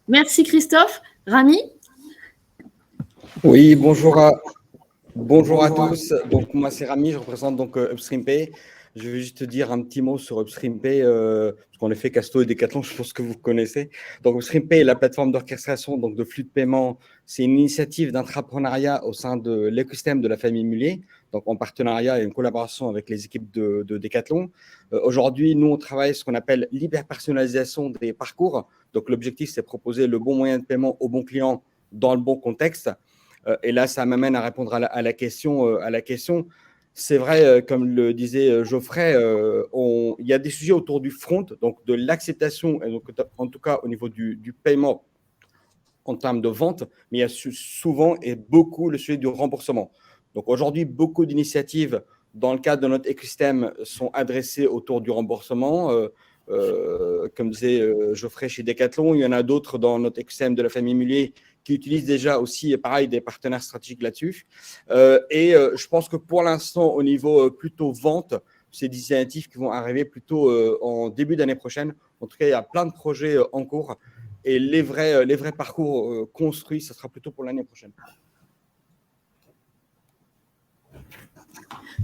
Merci Christophe. Rami? Oui, bonjour à tous. Donc moi c'est Rami, je représente donc UpstreamPay. Je vais juste te dire un petit mot sur UpstreamPay, parce qu'en effet Casto et Decathlon, je pense que vous connaissez. Donc UpstreamPay est la plateforme d'orchestration donc de flux de paiement. C'est une initiative d'entrepreneuriat au sein de l'écosystème de la famille Mullier, donc en partenariat et en collaboration avec les équipes de Decathlon. Aujourd'hui, nous on travaille ce qu'on appelle l'hyper-personnalisation des parcours. Donc l'objectif c'est proposer le bon moyen de paiement au bon client dans le bon contexte. Et là, ça m'amène à répondre à la question. C'est vrai, comme le disait Geoffrey, il y a des sujets autour du front, donc de l'acceptation, et donc, en tout cas au niveau du paiement en termes de vente, mais il y a souvent et beaucoup le sujet du remboursement. Donc aujourd'hui, beaucoup d'initiatives dans le cadre de notre écosystème sont adressées autour du remboursement. Comme disait Geoffrey chez Decathlon, il y en a d'autres dans notre écosystème de la famille Mullier qui utilisent déjà aussi, pareil, des partenaires stratégiques là-dessus. Je pense que pour l'instant, au niveau plutôt vente, c'est des initiatives qui vont arriver plutôt en début d'année prochaine. En tout cas, il y a plein de projets en cours et les vrais parcours construits, ce sera plutôt pour l'année prochaine.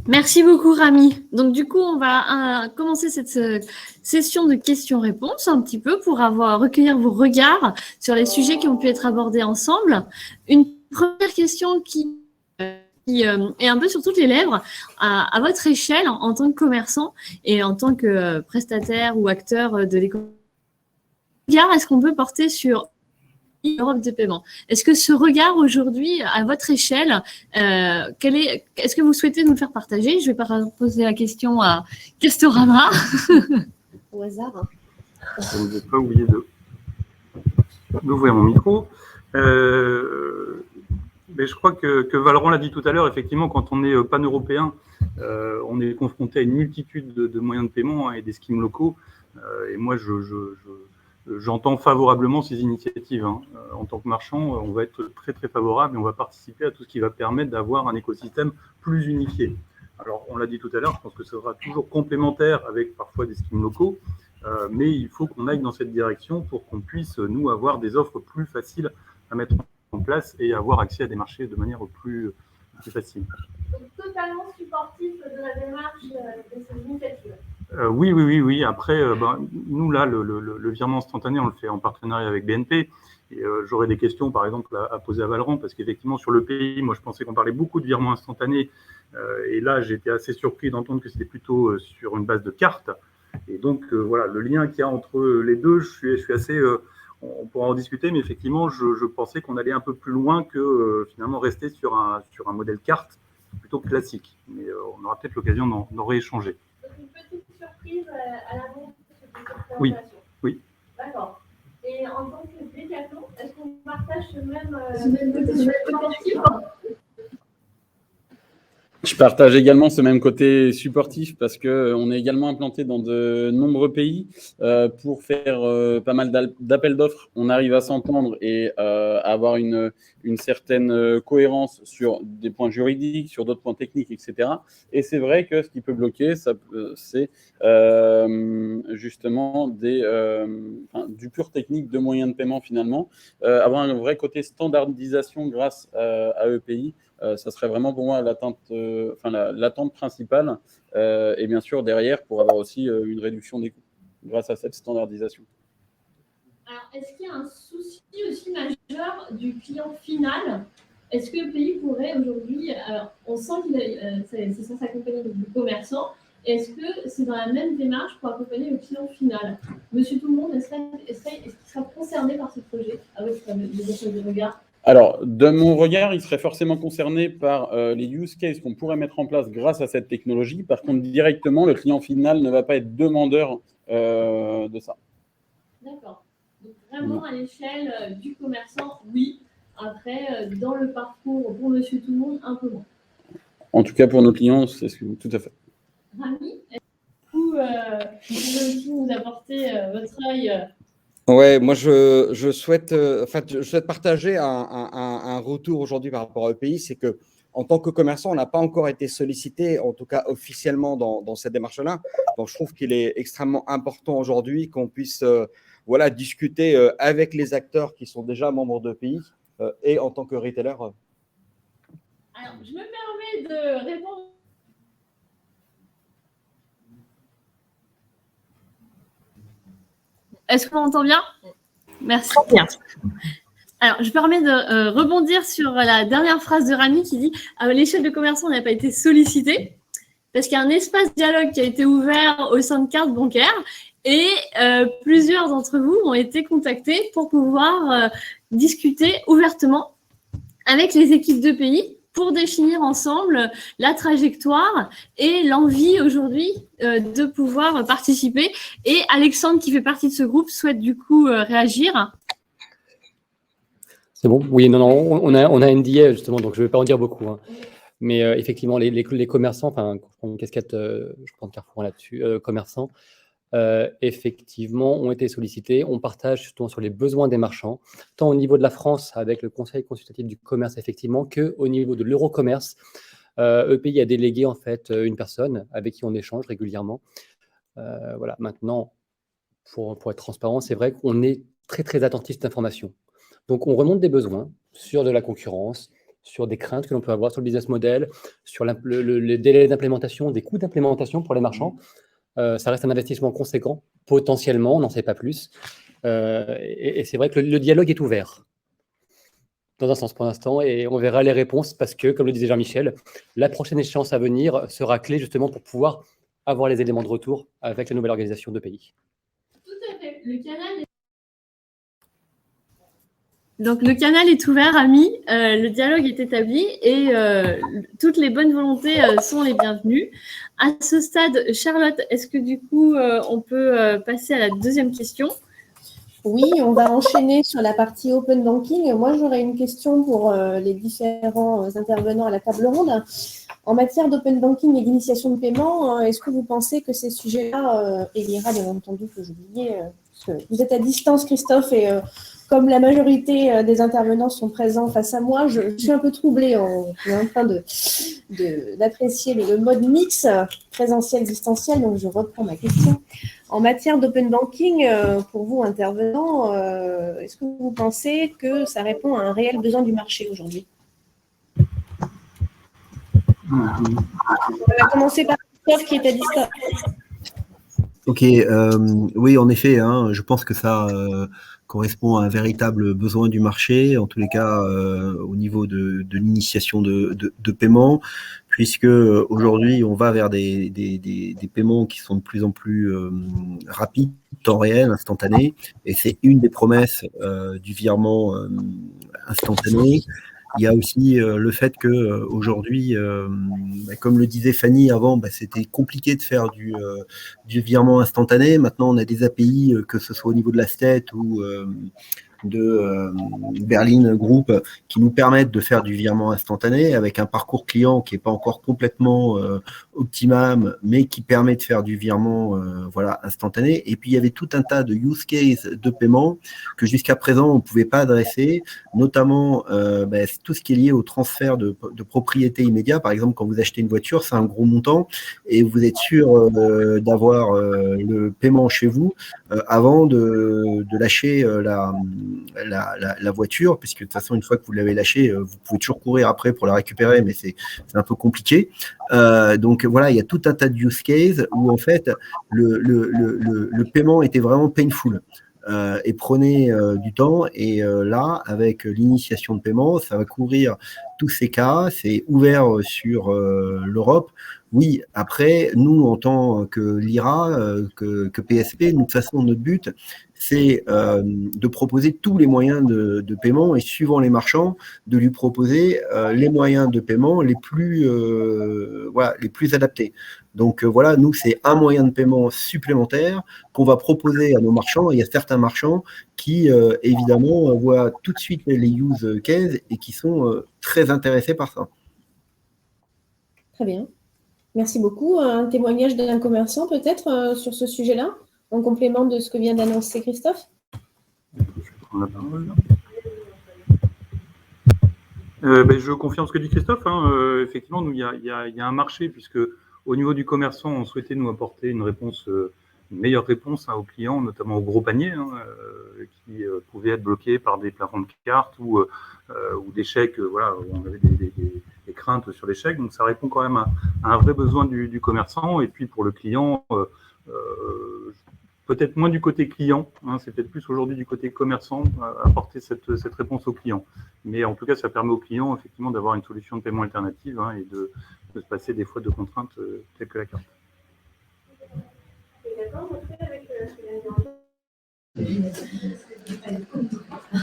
Merci beaucoup, Rami. Donc, du coup, on va commencer cette session de questions-réponses un petit peu pour recueillir vos regards sur les sujets qui ont pu être abordés ensemble. Une première question qui est un peu sur toutes les lèvres. À votre échelle, en tant que commerçant et en tant que prestataire ou acteur de l'économie, est-ce qu'on peut porter sur Europe de paiement? Est-ce que ce regard aujourd'hui, à votre échelle, est-ce que vous souhaitez nous le faire partager? Je vais poser la question à Castorama. Au hasard. Hein. Je ne vais pas oublier d'ouvrir mon micro. Mais je crois que Valorant l'a dit tout à l'heure, effectivement, quand on est pan-européen, on est confronté à une multitude de moyens de paiement et des schemes locaux. Et moi, j'entends favorablement ces initiatives. En tant que marchand, on va être très très favorable et on va participer à tout ce qui va permettre d'avoir un écosystème plus unifié. Alors, on l'a dit tout à l'heure, je pense que ce sera toujours complémentaire avec parfois des schemes locaux, mais il faut qu'on aille dans cette direction pour qu'on puisse, nous, avoir des offres plus faciles à mettre en place et avoir accès à des marchés de manière plus facile. Donc, totalement supportif de la démarche de ces initiatives. Oui. Après, nous, là, le virement instantané, on le fait en partenariat avec BNP. Et j'aurais des questions, par exemple, à poser à Valorant, parce qu'effectivement, sur le pays, moi, je pensais qu'on parlait beaucoup de virements instantanés. Et là, j'étais assez surpris d'entendre que c'était plutôt sur une base de cartes. Et donc, voilà, le lien qu'il y a entre les deux, je suis assez... on pourra en discuter, mais effectivement, je pensais qu'on allait un peu plus loin que finalement rester sur un modèle carte plutôt classique. Mais on aura peut-être l'occasion d'en rééchanger. Une petite surprise à l'avance de cette présentation. Oui. D'accord. Et en tant que Decathlon, est-ce qu'on partage ce même côté supportif? Je partage également ce même côté supportif parce qu'on est également implanté dans de nombreux pays pour faire pas mal d'appels d'offres. On arrive à s'entendre et à avoir une certaine cohérence sur des points juridiques, sur d'autres points techniques, etc. Et c'est vrai que ce qui peut bloquer, c'est justement du pur technique de moyens de paiement finalement. Avoir un vrai côté standardisation grâce à EPI, ça serait vraiment pour moi l'attente principale et bien sûr derrière pour avoir aussi une réduction des coûts grâce à cette standardisation. Alors, est-ce qu'il y a un souci aussi majeur du client final? Est-ce que le pays pourrait aujourd'hui, alors on sent qu'il c'est censé accompagner du commerçant, est-ce que c'est dans la même démarche pour accompagner le client final? Monsieur tout le monde, est-ce qu'il sera concerné par ce projet à votre regard? Alors, de mon regard, il serait forcément concerné par les use cases qu'on pourrait mettre en place grâce à cette technologie. Par contre, directement, le client final ne va pas être demandeur de ça. D'accord. Donc, vraiment à l'échelle du commerçant, oui. Après, dans le parcours pour monsieur tout le monde, un peu moins. En tout cas, pour nos clients, c'est tout à fait. Rami, est-ce que vous pouvez aussi nous apporter votre œil Ouais, moi je souhaite partager un retour aujourd'hui par rapport au pays, c'est que en tant que commerçant, on n'a pas encore été sollicité, en tout cas officiellement dans cette démarche-là. Donc je trouve qu'il est extrêmement important aujourd'hui qu'on puisse discuter avec les acteurs qui sont déjà membres de pays et en tant que retailer. Alors, je me permets de répondre. Est-ce qu'on m'entend bien? Merci. Bien. Alors, je me permets de rebondir sur la dernière phrase de Rami qui dit « À l'échelle de commerçant, on n'a pas été sollicité » parce qu'il y a un espace dialogue qui a été ouvert au sein de Carte Bancaire et plusieurs d'entre vous ont été contactés pour pouvoir discuter ouvertement avec les équipes de pays pour définir ensemble la trajectoire et l'envie aujourd'hui de pouvoir participer. Et Alexandre, qui fait partie de ce groupe, souhaite du coup réagir. C'est bon? Oui, non, on a NDA justement, donc je ne vais pas en dire beaucoup. Hein. Mais effectivement, les commerçants, enfin, je prends une casquette, je prends Carrefour là-dessus, commerçants, effectivement, ont été sollicités. On partage justement sur les besoins des marchands, tant au niveau de la France avec le Conseil consultatif du commerce, effectivement, qu'au niveau de l'Eurocommerce. EPI a délégué en fait une personne avec qui on échange régulièrement. Voilà. Maintenant, pour être transparent, c'est vrai qu'on est très très attentif à cette information. Donc, on remonte des besoins sur de la concurrence, sur des craintes que l'on peut avoir sur le business model, sur le délai d'implémentation, des coûts d'implémentation pour les marchands. Ça reste un investissement conséquent, potentiellement, on n'en sait pas plus. Et c'est vrai que le dialogue est ouvert, dans un sens pour l'instant, et on verra les réponses parce que, comme le disait Jean-Michel, la prochaine échéance à venir sera clé justement pour pouvoir avoir les éléments de retour avec la nouvelle organisation de pays. Tout à fait. Donc, le canal est ouvert, amis, le dialogue est établi et toutes les bonnes volontés sont les bienvenues. À ce stade, Charlotte, est-ce que du coup, on peut passer à la deuxième question? Oui, on va enchaîner sur la partie Open Banking. Moi, j'aurais une question pour les différents intervenants à la table ronde. En matière d'Open Banking et d'initiation de paiement, est-ce que vous pensez que ces sujets-là, et l'IRA, bien entendu, que j'oubliais, vous êtes à distance, Christophe, et comme la majorité des intervenants sont présents face à moi, je suis un peu troublée. On est en train d'apprécier le mode mix présentiel-distanciel, donc je reprends ma question. En matière d'open banking, pour vous intervenants, est-ce que vous pensez que ça répond à un réel besoin du marché aujourd'hui? On va commencer par Christophe qui est à distance. Ok, oui, en effet, je pense que ça correspond à un véritable besoin du marché, en tous les cas au niveau de l'initiation de paiement, puisque aujourd'hui on va vers des paiements qui sont de plus en plus rapides, temps réel, instantané, et c'est une des promesses du virement instantané. Il y a aussi le fait que aujourd'hui, comme le disait Fanny avant, c'était compliqué de faire du virement instantané. Maintenant, on a des API, que ce soit au niveau de la STET ou de Berlin Group, qui nous permettent de faire du virement instantané avec un parcours client qui n'est pas encore complètement optimum, mais qui permet de faire du virement instantané. Et puis, il y avait tout un tas de use cases de paiement que jusqu'à présent, on ne pouvait pas adresser, notamment tout ce qui est lié au transfert de propriété immédiat. Par exemple, quand vous achetez une voiture, c'est un gros montant et vous êtes sûr d'avoir le paiement chez vous avant de lâcher la voiture, puisque de toute façon, une fois que vous l'avez lâchée, vous pouvez toujours courir après pour la récupérer, mais c'est un peu compliqué. Donc voilà, il y a tout un tas de use cases où en fait le paiement était vraiment painful. Et prenez du temps, et là avec l'initiation de paiement, ça va couvrir tous ces cas, c'est ouvert sur l'Europe. Oui, après, nous, en tant que l'IRA, que PSP, nous, de toute façon, notre but, c'est de proposer tous les moyens de paiement, et suivant les marchands, de lui proposer les moyens de paiement les plus adaptés. Donc voilà, nous, c'est un moyen de paiement supplémentaire qu'on va proposer à nos marchands. Il y a certains marchands qui, évidemment, voient tout de suite les use cases et qui sont très intéressés par ça. Très bien. Merci beaucoup. Un témoignage d'un commerçant peut-être sur ce sujet-là, en complément de ce que vient d'annoncer Christophe? Je vais prendre la parole. Je confirme ce que dit Christophe. Effectivement, nous, il y a un marché, puisque au niveau du commerçant, on souhaitait nous apporter une meilleure réponse aux clients, notamment aux gros paniers, qui pouvaient être bloqués par des plafonds de cartes ou des chèques, où on avait des craintes sur les chèques. Donc ça répond quand même à un vrai besoin du commerçant. Et puis pour le client, peut-être moins du côté client, c'est peut-être plus aujourd'hui du côté commerçant, apporter cette réponse au client. Mais en tout cas, ça permet au client effectivement d'avoir une solution de paiement alternative et de se passer des fois de contraintes telles que la carte.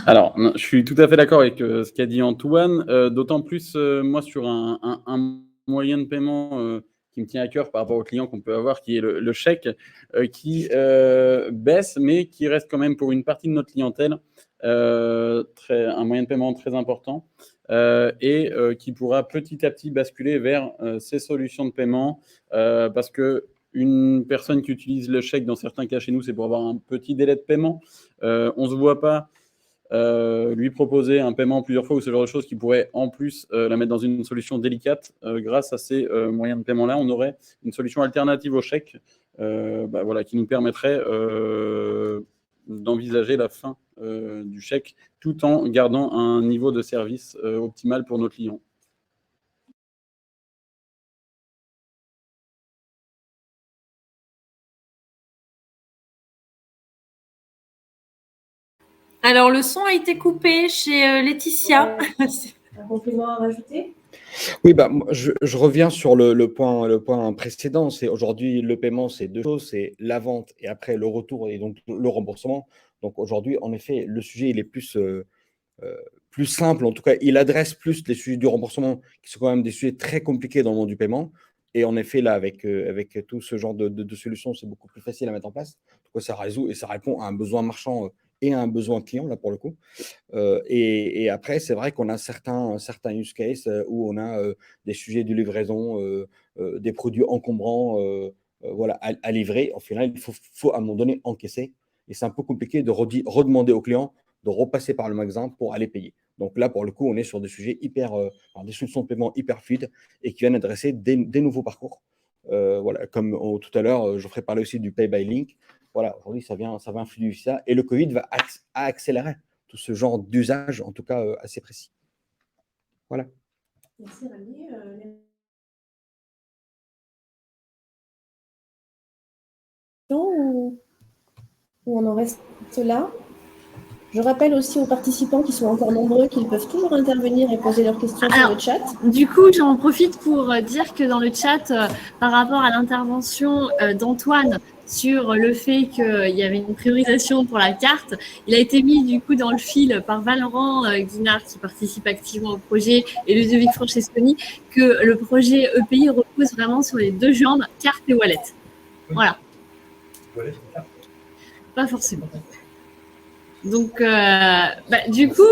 Alors, je suis tout à fait d'accord avec ce qu'a dit Antoine, d'autant plus, moi, sur un moyen de paiement qui me tient à cœur par rapport aux clients qu'on peut avoir, qui est le chèque, qui baisse, mais qui reste quand même pour une partie de notre clientèle un moyen de paiement très important. et qui pourra petit à petit basculer vers ces solutions de paiement parce que une personne qui utilise le chèque, dans certains cas chez nous, c'est pour avoir un petit délai de paiement. On ne se voit pas lui proposer un paiement plusieurs fois ou ce genre de choses qui pourrait en plus la mettre dans une solution délicate. Grâce à ces moyens de paiement-là, on aurait une solution alternative au chèque voilà, qui nous permettrait d'envisager la fin du chèque tout en gardant un niveau de service optimal pour nos clients. Alors, le son a été coupé chez Laetitia. Un complément à rajouter? Oui, je reviens sur le point précédent. C'est aujourd'hui, le paiement, c'est deux choses, c'est la vente et après le retour et donc le remboursement. Donc aujourd'hui, en effet, le sujet, il est plus simple. En tout cas, il adresse plus les sujets du remboursement, qui sont quand même des sujets très compliqués dans le monde du paiement. Et en effet, là, avec tout ce genre de solutions, c'est beaucoup plus facile à mettre en place. Donc, ça résout et ça répond à un besoin marchand et à un besoin client, là, pour le coup. Et après, c'est vrai qu'on a certains use cases où on a des sujets de livraison, des produits encombrants voilà, à livrer. Au final, il faut à un moment donné encaisser. Et c'est un peu compliqué de redemander aux clients de repasser par le magasin pour aller payer. Donc là, pour le coup, on est sur des sujets des solutions de paiement hyper fluides et qui viennent adresser des nouveaux parcours. Voilà, comme tout à l'heure, je ferai parler aussi du Pay by Link. Voilà, aujourd'hui, ça vient fluidifier ça. Et le Covid va accélérer tout ce genre d'usage, en tout cas assez précis. Voilà. Merci, Rami. Ou on en reste là? Je rappelle aussi aux participants qui sont encore nombreux qu'ils peuvent toujours intervenir et poser leurs questions sur le chat. Du coup, j'en profite pour dire que dans le chat, par rapport à l'intervention d'Antoine sur le fait qu'il y avait une priorisation pour la carte, il a été mis du coup dans le fil par Valorant Guinard qui participe activement au projet et Ludovic Francesconi que le projet EPI repose vraiment sur les deux jambes, carte et wallet. Voilà. Pas forcément. Donc, du coup,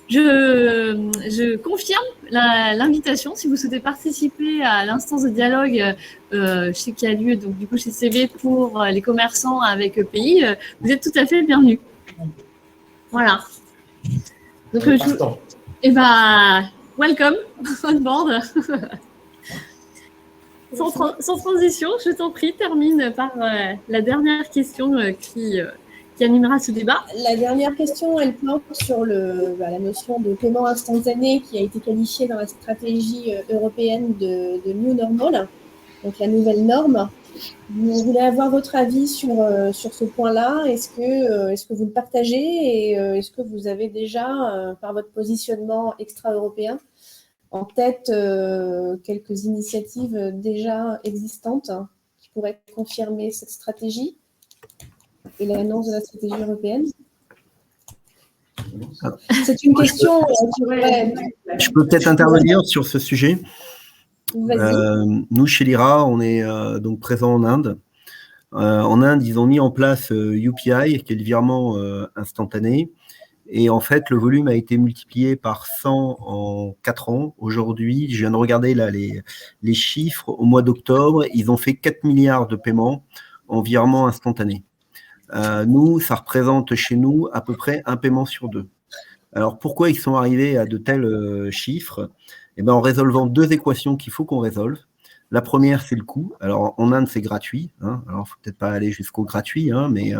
je confirme l'invitation. Si vous souhaitez participer à l'instance de dialogue qui a lieu donc, du coup, chez CB pour les commerçants avec EPI, vous êtes tout à fait bienvenus. Voilà. Donc, welcome on board. Sans transition, je t'en prie, termine par la dernière question qui animera ce débat. La dernière question, elle porte sur la notion de paiement instantané qui a été qualifiée dans la stratégie européenne de New Normal, donc la nouvelle norme. Vous voulez avoir votre avis sur ce point-là. Est-ce que vous le partagez et est-ce que vous avez déjà, par votre positionnement extra-européen, en tête quelques initiatives déjà existantes qui pourraient confirmer cette stratégie et l'annonce de la stratégie européenne? C'est une question qui aurait... Je peux peut-être intervenir sur ce sujet. Nous, chez Lyra, on est donc présent en Inde. En Inde, ils ont mis en place UPI, qui est le virement instantané. Et en fait, le volume a été multiplié par 100 en 4 ans. Aujourd'hui, je viens de regarder là les chiffres. Au mois d'octobre, ils ont fait 4 milliards de paiements en virement instantané. Nous, ça représente chez nous à peu près un paiement sur 2. Alors, pourquoi ils sont arrivés à de tels chiffres? Eh bien, en résolvant 2 équations qu'il faut qu'on résolve. La première, c'est le coût. Alors, en Inde, c'est gratuit. Hein. Alors, il ne faut peut-être pas aller jusqu'au gratuit, hein, mais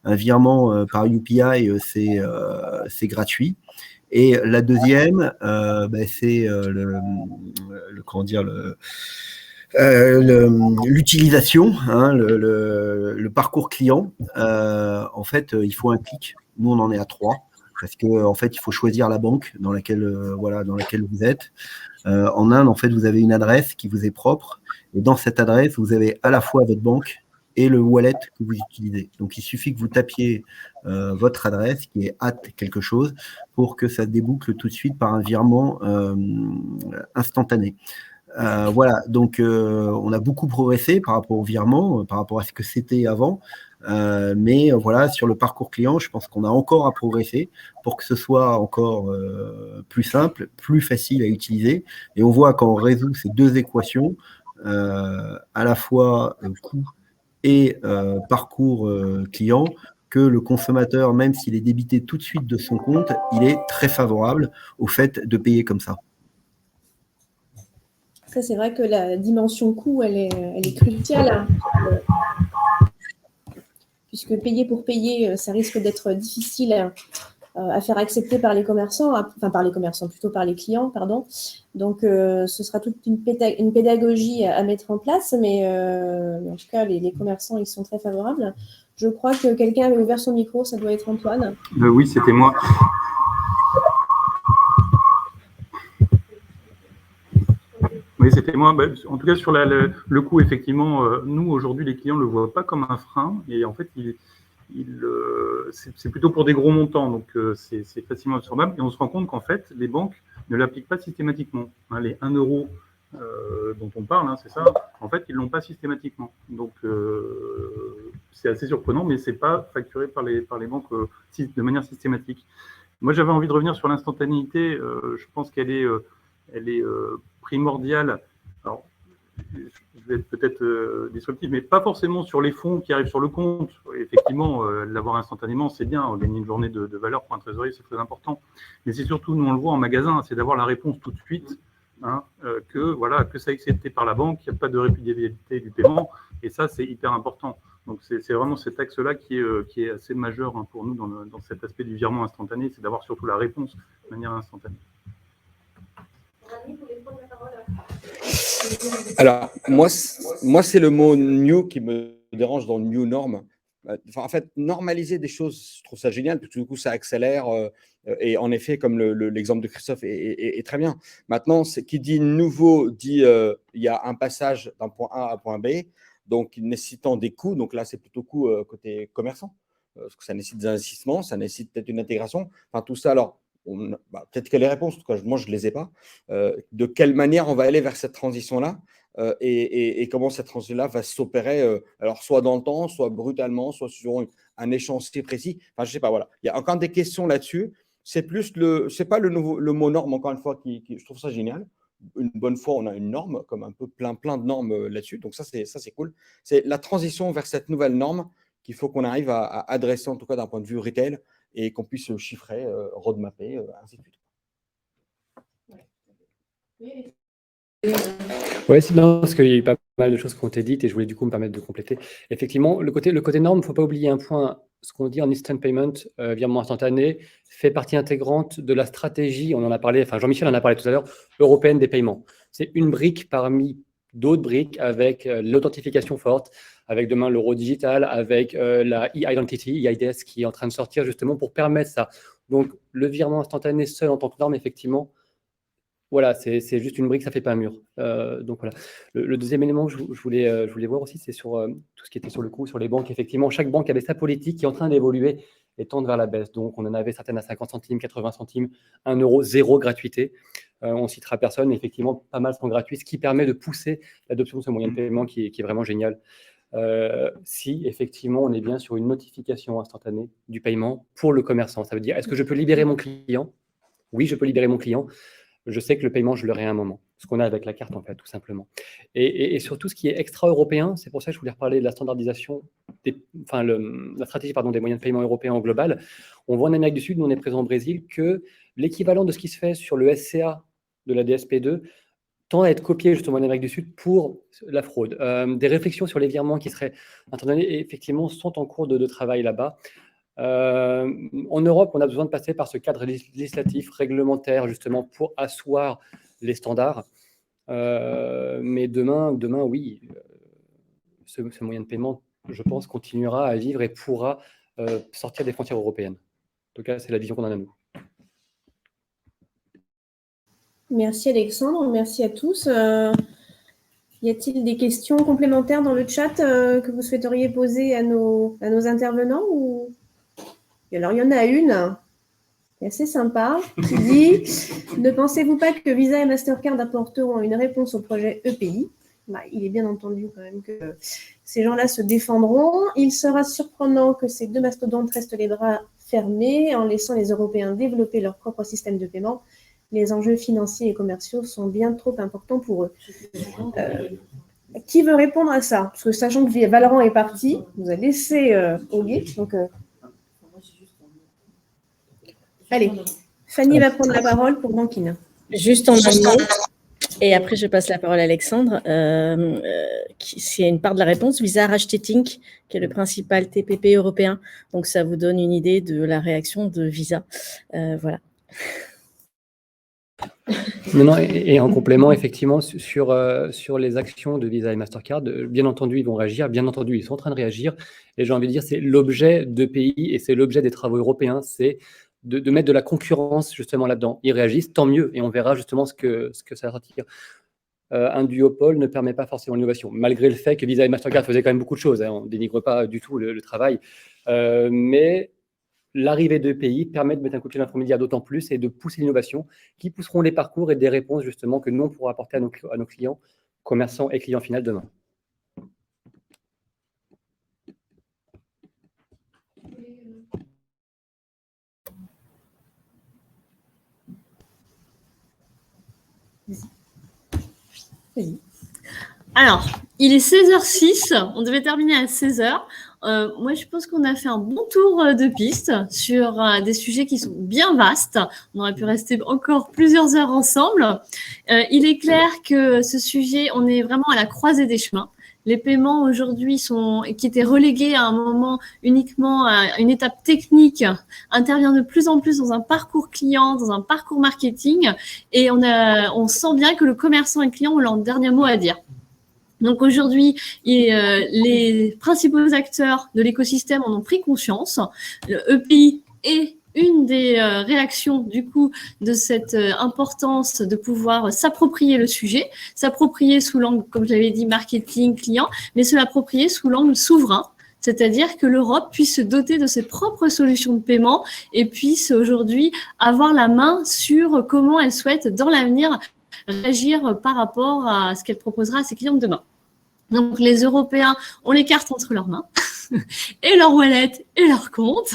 un virement par UPI, c'est gratuit. Et la deuxième, c'est l'utilisation, hein, le parcours client. En fait, il faut un clic. Nous, on en est à 3. Parce que en fait, il faut choisir la banque dans laquelle vous êtes. En Inde, en fait, vous avez une adresse qui vous est propre. Et dans cette adresse, vous avez à la fois votre banque et le wallet que vous utilisez. Donc, il suffit que vous tapiez votre adresse, qui est quelque chose, pour que ça déboucle tout de suite par un virement instantané. Voilà, donc on a beaucoup progressé par rapport au virement, par rapport à ce que c'était avant. Mais voilà, sur le parcours client, je pense qu'on a encore à progresser pour que ce soit encore plus simple, plus facile à utiliser. Et on voit quand on résout ces deux équations, à la fois coût et parcours client, que le consommateur, même s'il est débité tout de suite de son compte, il est très favorable au fait de payer comme ça. Ça, c'est vrai que la dimension coût, elle est cruciale, puisque payer pour payer, ça risque d'être difficile à faire accepter par les commerçants, enfin par les commerçants, plutôt par les clients, pardon. Donc, ce sera toute une pédagogie à mettre en place, mais en tout cas, les commerçants, ils sont très favorables. Je crois que quelqu'un avait ouvert son micro, ça doit être Antoine. Oui, c'était moi. Oui, c'était moi. En tout cas, sur le coût, effectivement, nous, aujourd'hui, les clients ne le voient pas comme un frein. Et en fait, c'est plutôt pour des gros montants. Donc, c'est facilement absorbable. Et on se rend compte qu'en fait, les banques ne l'appliquent pas systématiquement. Les 1 euro dont on parle, c'est ça. En fait, ils ne l'ont pas systématiquement. Donc, c'est assez surprenant, mais ce n'est pas facturé par les banques de manière systématique. Moi, j'avais envie de revenir sur l'instantanéité. Je pense qu'elle est primordiale. Alors, je vais être peut-être disruptif, mais pas forcément sur les fonds qui arrivent sur le compte. Effectivement, l'avoir instantanément, c'est bien. Gagner une journée de valeur pour un trésorier, c'est très important. Mais c'est surtout, nous on le voit en magasin, c'est d'avoir la réponse tout de suite, que ça est accepté par la banque, qu'il n'y a pas de répudiabilité du paiement. Et ça, c'est hyper important. Donc, c'est vraiment cet axe-là qui est assez majeur pour nous dans cet aspect du virement instantané, c'est d'avoir surtout la réponse de manière instantanée. Alors, moi c'est le mot new qui me dérange dans le new norm. Enfin, en fait, normaliser des choses, je trouve ça génial, parce que du coup, ça accélère. Et en effet, comme l'exemple de Christophe est très bien. Maintenant, qui dit nouveau dit il y a un passage d'un point A à un point B, donc nécessitant des coûts. Donc là, c'est plutôt coût côté commerçant, parce que ça nécessite des investissements, ça nécessite peut-être une intégration. Enfin, tout ça, alors, peut-être que les réponses, en tout cas, moi, je ne les ai pas. De quelle manière on va aller vers cette transition-là et comment cette transition-là va s'opérer, alors soit dans le temps, soit brutalement, soit sur un échéancier précis. Enfin, je ne sais pas, voilà. Il y a encore des questions là-dessus. C'est plus c'est pas le mot norme, encore une fois, qui je trouve ça génial. Une bonne fois, on a une norme, comme un peu plein de normes là-dessus. Donc ça, c'est cool. C'est la transition vers cette nouvelle norme qu'il faut qu'on arrive à adresser, en tout cas d'un point de vue retail, et qu'on puisse chiffrer, roadmapper, ainsi de suite. Oui, c'est bien, parce qu'il y a eu pas mal de choses qui ont été dites et je voulais du coup me permettre de compléter. Effectivement, le côté norme, il ne faut pas oublier un point, ce qu'on dit en instant payment, virement instantané, fait partie intégrante de la stratégie, on en a parlé, enfin Jean-Michel en a parlé tout à l'heure, européenne des paiements. C'est une brique parmi d'autres briques avec l'authentification forte, avec demain l'euro digital, avec la e-identity, e-IDS qui est en train de sortir justement pour permettre ça. Donc le virement instantané seul en tant que norme, effectivement, voilà, c'est juste une brique, ça ne fait pas un mur. Donc voilà. Le deuxième élément que je voulais voir aussi, c'est sur tout ce qui était sur le coût, sur les banques. Effectivement, chaque banque avait sa politique qui est en train d'évoluer et tendre vers la baisse. Donc on en avait certaines à 50 centimes, 80 centimes, 1 euro, 0 gratuité. On ne citera personne, mais effectivement, pas mal sont gratuits, ce qui permet de pousser l'adoption de ce moyen de paiement qui est vraiment génial. Si effectivement on est bien sur une notification instantanée du paiement pour le commerçant. Ça veut dire, est-ce que je peux libérer mon client? Oui, je peux libérer mon client. Je sais que le paiement, je l'aurai à un moment. Ce qu'on a avec la carte, en fait, tout simplement. Et surtout, ce qui est extra-européen, c'est pour ça que je voulais reparler de la standardisation, la stratégie des moyens de paiement européens en global. On voit en Amérique du Sud, nous on est présent au Brésil, que l'équivalent de ce qui se fait sur le SCA de la DSP2 tend à être copié justement en Amérique du Sud pour la fraude. Des réflexions sur les virements qui seraient instantanés, effectivement, sont en cours de travail là-bas. En Europe, on a besoin de passer par ce cadre législatif, réglementaire, justement, pour asseoir les standards. Mais demain, oui, ce moyen de paiement, je pense, continuera à vivre et pourra sortir des frontières européennes. En tout cas, c'est la vision qu'on en a, nous. Merci Alexandre, merci à tous. Y a-t-il des questions complémentaires dans le chat que vous souhaiteriez poser à nos intervenants ou... Alors, il y en a une. C'est assez sympa, qui dit « Ne pensez-vous pas que Visa et Mastercard apporteront une réponse au projet EPI ?» Il est bien entendu quand même que ces gens-là se défendront. Il sera surprenant que ces deux mastodontes restent les bras fermés en laissant les Européens développer leur propre système de paiement. Les enjeux financiers et commerciaux sont bien trop importants pour eux. Qui veut répondre à ça? Parce que sachant que Valorant est parti, vous a laissé Ogué. Donc, allez, Fanny va prendre la parole pour Bankin. Juste en un mot, et après je passe la parole à Alexandre. C'est une part de la réponse. Visa a racheté Tink, qui est le principal TPP européen. Donc ça vous donne une idée de la réaction de Visa. Voilà. Non, et en complément, effectivement, sur les actions de Visa et Mastercard, bien entendu, ils vont réagir, bien entendu, ils sont en train de réagir. Et j'ai envie de dire, c'est l'objet de pays et c'est l'objet des travaux européens, c'est de mettre de la concurrence justement là-dedans. Ils réagissent, tant mieux, et on verra justement ce que ça retire. Un duopole ne permet pas forcément l'innovation, malgré le fait que Visa et Mastercard faisaient quand même beaucoup de choses. On ne dénigre pas du tout le travail. Mais l'arrivée de pays permet de mettre un coup de pied intermédiaire d'autant plus et de pousser l'innovation qui pousseront les parcours et des réponses justement que nous, on pourra apporter à nos clients, commerçants et clients finaux demain. Alors, il est 16h06, on devait terminer à 16h. Moi, je pense qu'on a fait un bon tour de piste sur des sujets qui sont bien vastes. On aurait pu rester encore plusieurs heures ensemble. Il est clair que ce sujet, on est vraiment à la croisée des chemins. Les paiements aujourd'hui qui étaient relégués à un moment uniquement à une étape technique, interviennent de plus en plus dans un parcours client, dans un parcours marketing, et on sent bien que le commerçant et le client ont leur dernier mot à dire. Donc aujourd'hui, les principaux acteurs de l'écosystème en ont pris conscience. Le EPI est une des réactions du coup de cette importance de pouvoir s'approprier le sujet, s'approprier sous l'angle, comme je l'avais dit, marketing, client, mais se l'approprier sous l'angle souverain, c'est-à-dire que l'Europe puisse se doter de ses propres solutions de paiement et puisse aujourd'hui avoir la main sur comment elle souhaite dans l'avenir réagir par rapport à ce qu'elle proposera à ses clients de demain. Donc les Européens ont les cartes entre leurs mains et leur wallet et leur compte.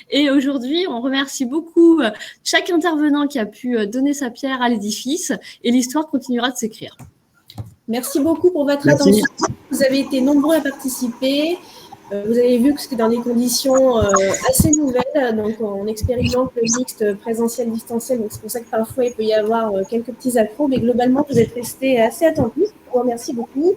Et aujourd'hui, on remercie beaucoup chaque intervenant qui a pu donner sa pierre à l'édifice et l'histoire continuera de s'écrire. Merci beaucoup pour votre attention. Vous avez été nombreux à participer. Vous avez vu que c'était dans des conditions assez nouvelles. Donc, on expérimente le mixte présentiel-distanciel. Donc, c'est pour ça que parfois, il peut y avoir quelques petits accros. Mais globalement, vous êtes restés assez attentifs. Je vous remercie beaucoup.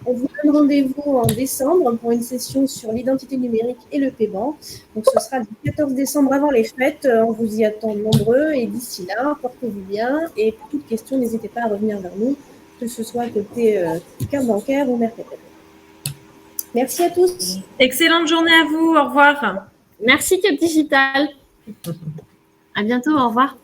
On vous donne rendez-vous en décembre pour une session sur l'identité numérique et le paiement. Donc, ce sera le 14 décembre avant les fêtes. On vous y attend nombreux. Et d'ici là, portez-vous bien. Et pour toute question, n'hésitez pas à revenir vers nous, que ce soit côté carte bancaire ou Mercatel. Merci à tous. Excellente journée à vous. Au revoir. Merci Cap Digital. À bientôt. Au revoir.